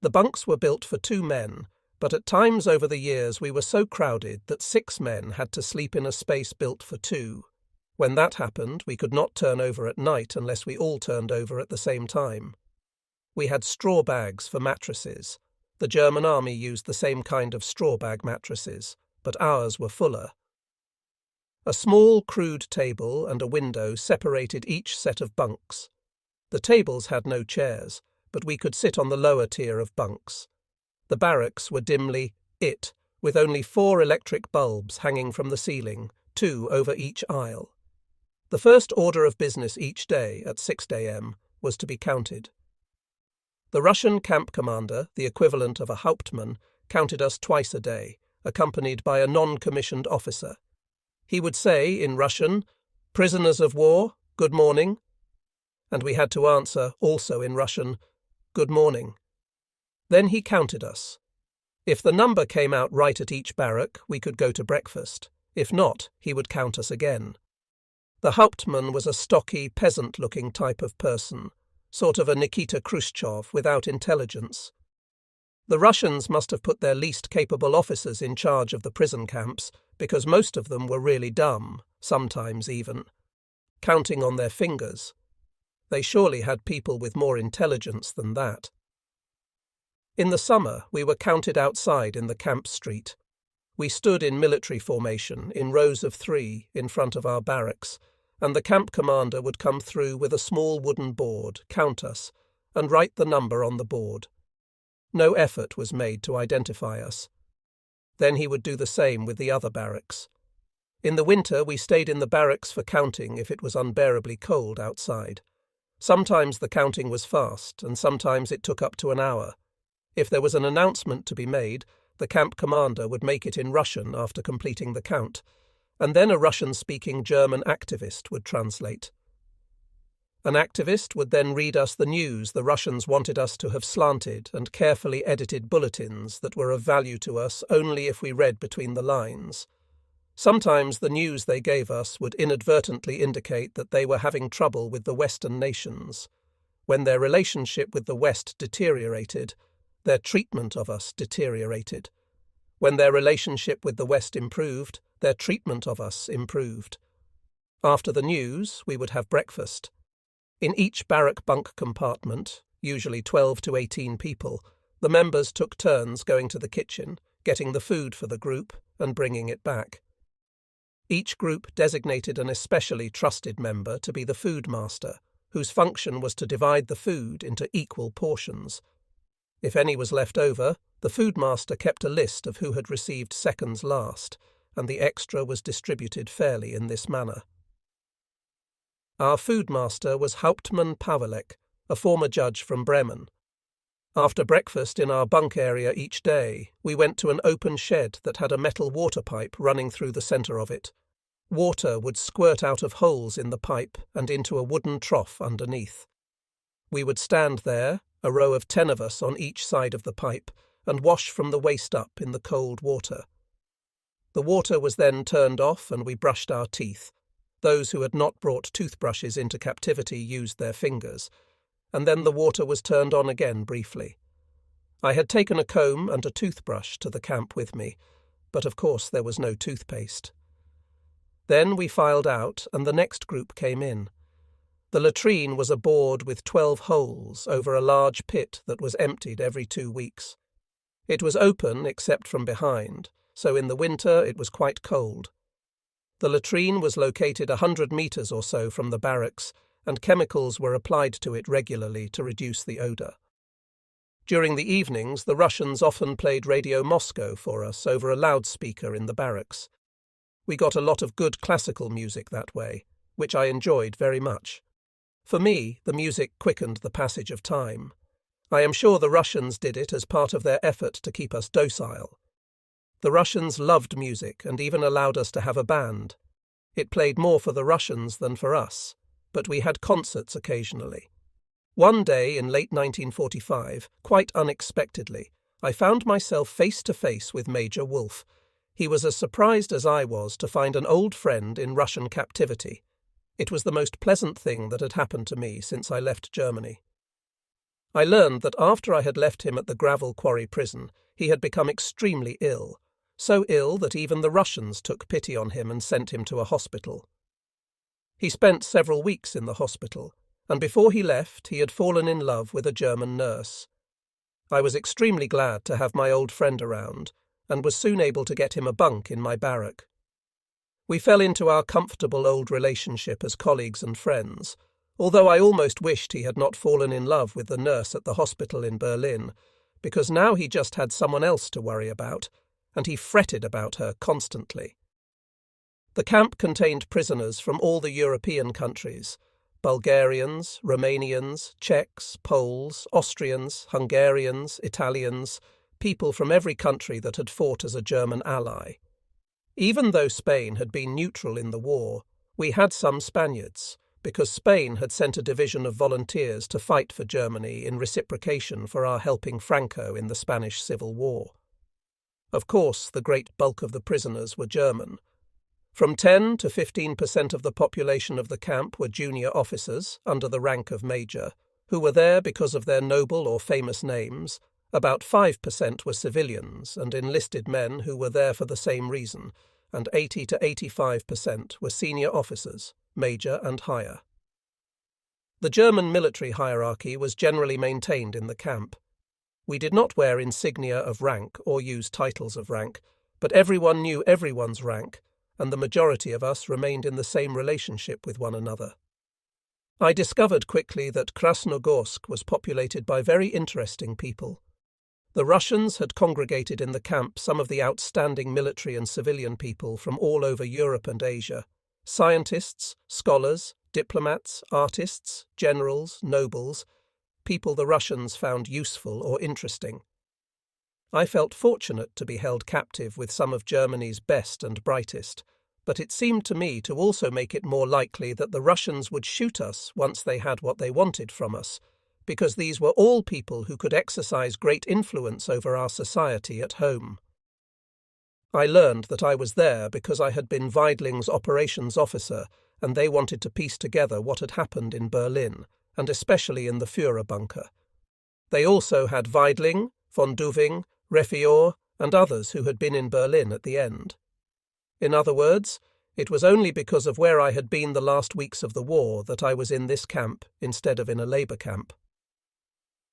The bunks were built for 2 men, but at times over the years we were so crowded that 6 men had to sleep in a space built for 2. When that happened, we could not turn over at night unless we all turned over at the same time. We had straw bags for mattresses. The German army used the same kind of straw bag mattresses, but ours were fuller. A small, crude table and a window separated each set of bunks. The tables had no chairs, but we could sit on the lower tier of bunks. The barracks were dimly lit, with only 4 electric bulbs hanging from the ceiling, 2 over each aisle. The first order of business each day at 6 a.m. was to be counted. The Russian camp commander, the equivalent of a Hauptmann, counted us twice a day, accompanied by a non-commissioned officer. He would say, in Russian, "Prisoners of war, good morning," and we had to answer, also in Russian, "Good morning." Then he counted us. If the number came out right at each barrack, we could go to breakfast. If not, he would count us again. The Hauptmann was a stocky, peasant-looking type of person, sort of a Nikita Khrushchev without intelligence. The Russians must have put their least capable officers in charge of the prison camps, because most of them were really dumb, sometimes even. Counting on their fingers. They surely had people with more intelligence than that. In the summer, we were counted outside in the camp street. We stood in military formation, in rows of 3, in front of our barracks, and the camp commander would come through with a small wooden board, count us, and write the number on the board. No effort was made to identify us. Then he would do the same with the other barracks. In the winter, we stayed in the barracks for counting if it was unbearably cold outside. Sometimes the counting was fast, and sometimes it took up to an hour. If there was an announcement to be made, the camp commander would make it in Russian after completing the count, and then a Russian-speaking German activist would translate. An activist would then read us the news the Russians wanted us to have slanted and carefully edited bulletins that were of value to us only if we read between the lines. Sometimes the news they gave us would inadvertently indicate that they were having trouble with the Western nations. When their relationship with the West deteriorated, their treatment of us deteriorated. When their relationship with the West improved, their treatment of us improved. After the news, we would have breakfast. In each barrack bunk compartment, usually 12 to 18 people, the members took turns going to the kitchen, getting the food for the group, and bringing it back. Each group designated an especially trusted member to be the food master, whose function was to divide the food into equal portions. If any was left over, the food master kept a list of who had received seconds last, and the extra was distributed fairly in this manner. Our food master was Hauptmann Pawelek, a former judge from Bremen. After breakfast in our bunk area each day, we went to an open shed that had a metal water pipe running through the centre of it. Water would squirt out of holes in the pipe and into a wooden trough underneath. We would stand there, a row of 10 of us on each side of the pipe, and wash from the waist up in the cold water. The water was then turned off and we brushed our teeth. Those who had not brought toothbrushes into captivity used their fingers, and then the water was turned on again briefly. I had taken a comb and a toothbrush to the camp with me, but of course there was no toothpaste. Then we filed out and the next group came in. The latrine was a board with 12 holes over a large pit that was emptied every 2 weeks. It was open except from behind, so in the winter it was quite cold. The latrine was located 100 metres or so from the barracks, and chemicals were applied to it regularly to reduce the odour. During the evenings, the Russians often played Radio Moscow for us over a loudspeaker in the barracks. We got a lot of good classical music that way, which I enjoyed very much. For me, the music quickened the passage of time. I am sure the Russians did it as part of their effort to keep us docile. The Russians loved music and even allowed us to have a band. It played more for the Russians than for us, but we had concerts occasionally. One day in late 1945, quite unexpectedly, I found myself face to face with Major Wolf. He was as surprised as I was to find an old friend in Russian captivity. It was the most pleasant thing that had happened to me since I left Germany. I learned that after I had left him at the gravel quarry prison, he had become extremely ill. So ill that even the Russians took pity on him and sent him to a hospital. He spent several weeks in the hospital, and before he left he had fallen in love with a German nurse. I was extremely glad to have my old friend around, and was soon able to get him a bunk in my barrack. We fell into our comfortable old relationship as colleagues and friends, although I almost wished he had not fallen in love with the nurse at the hospital in Berlin, because now he just had someone else to worry about, and he fretted about her constantly. The camp contained prisoners from all the European countries: Bulgarians, Romanians, Czechs, Poles, Austrians, Hungarians, Italians, people from every country that had fought as a German ally. Even though Spain had been neutral in the war, we had some Spaniards, because Spain had sent a division of volunteers to fight for Germany in reciprocation for our helping Franco in the Spanish Civil War. Of course, the great bulk of the prisoners were German. From 10 to 15% of the population of the camp were junior officers, under the rank of major, who were there because of their noble or famous names. About 5% were civilians and enlisted men who were there for the same reason, and 80 to 85% were senior officers, major and higher. The German military hierarchy was generally maintained in the camp. We did not wear insignia of rank or use titles of rank, but everyone knew everyone's rank, and the majority of us remained in the same relationship with one another. I discovered quickly that Krasnogorsk was populated by very interesting people. The Russians had congregated in the camp some of the outstanding military and civilian people from all over Europe and Asia: scientists, scholars, diplomats, artists, generals, nobles, people the Russians found useful or interesting. I felt fortunate to be held captive with some of Germany's best and brightest, but it seemed to me to also make it more likely that the Russians would shoot us once they had what they wanted from us, because these were all people who could exercise great influence over our society at home. I learned that I was there because I had been Weidling's operations officer, and they wanted to piece together what had happened in Berlin, and especially in the Führer bunker. They also had Weidling, von Duving, Refior, and others who had been in Berlin at the end. In other words, it was only because of where I had been the last weeks of the war that I was in this camp instead of in a labour camp.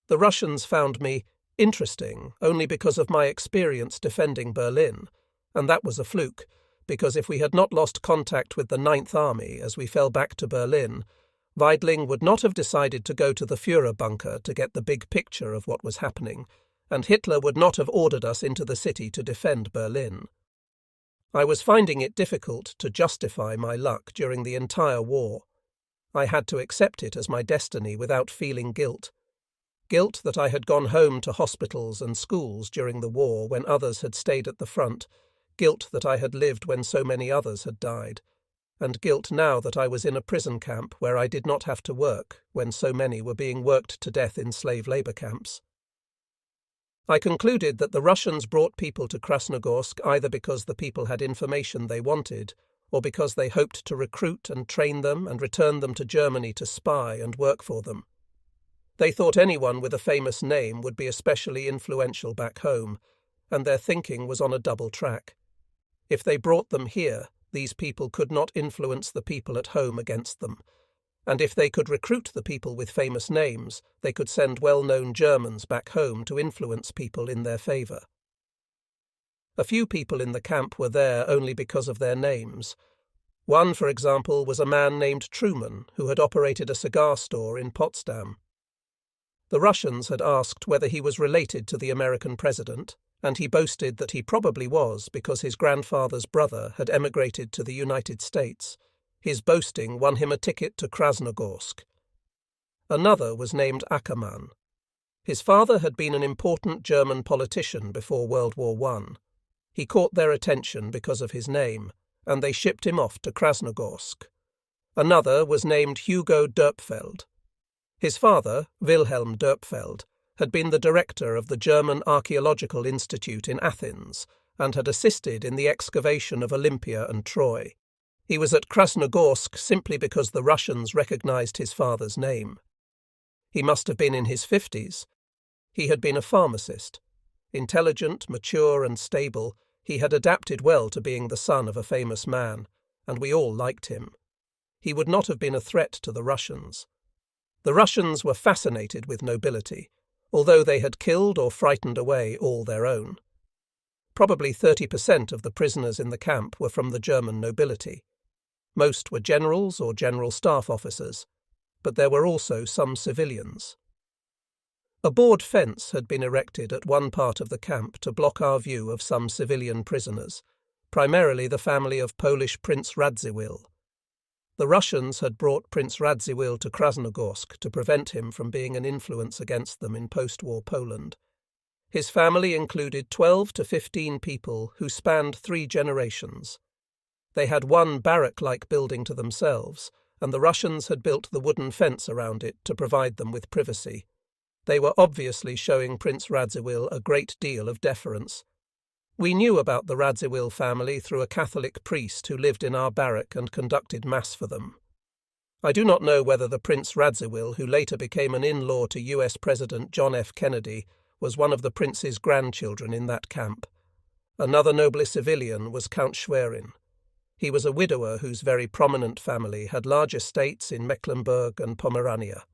The Russians found me interesting only because of my experience defending Berlin, and that was a fluke, because if we had not lost contact with the Ninth Army as we fell back to Berlin, Weidling would not have decided to go to the Führer bunker to get the big picture of what was happening, and Hitler would not have ordered us into the city to defend Berlin. I was finding it difficult to justify my luck during the entire war. I had to accept it as my destiny without feeling guilt. Guilt that I had gone home to hospitals and schools during the war when others had stayed at the front, guilt that I had lived when so many others had died, and guilt now that I was in a prison camp where I did not have to work when so many were being worked to death in slave labour camps. I concluded that the Russians brought people to Krasnogorsk either because the people had information they wanted, or because they hoped to recruit and train them and return them to Germany to spy and work for them. They thought anyone with a famous name would be especially influential back home, and their thinking was on a double track. If they brought them here, these people could not influence the people at home against them, and if they could recruit the people with famous names, they could send well-known Germans back home to influence people in their favour. A few people in the camp were there only because of their names. One, for example, was a man named Truman, who had operated a cigar store in Potsdam. The Russians had asked whether he was related to the American president, and he boasted that he probably was because his grandfather's brother had emigrated to the United States. His boasting won him a ticket to Krasnogorsk. Another was named Ackermann. His father had been an important German politician before World War I. He caught their attention because of his name, and they shipped him off to Krasnogorsk. Another was named Hugo Dörpfeld. His father, Wilhelm Dörpfeld, had been the director of the German Archaeological Institute in Athens and had assisted in the excavation of Olympia and Troy. He was at Krasnogorsk simply because the Russians recognized his father's name. He must have been in his 50s. He had been a pharmacist. Intelligent, mature and stable, he had adapted well to being the son of a famous man, and we all liked him. he would not have been a threat to the Russians. The Russians were fascinated with nobility, although they had killed or frightened away all their own. Probably 30% of the prisoners in the camp were from the German nobility. Most were generals or general staff officers, but there were also some civilians. A board fence had been erected at one part of the camp to block our view of some civilian prisoners, primarily the family of Polish Prince Radziwill. The Russians had brought Prince Radziwill to Krasnogorsk to prevent him from being an influence against them in post-war Poland. His family included 12 to 15 people who spanned 3 generations. They had one barrack-like building to themselves, and the Russians had built the wooden fence around it to provide them with privacy. They were obviously showing Prince Radziwill a great deal of deference. We knew about the Radziwill family through a Catholic priest who lived in our barrack and conducted mass for them. I do not know whether the Prince Radziwill, who later became an in-law to US President John F. Kennedy, was one of the prince's grandchildren in that camp. Another noble civilian was Count Schwerin. He was a widower whose very prominent family had large estates in Mecklenburg and Pomerania.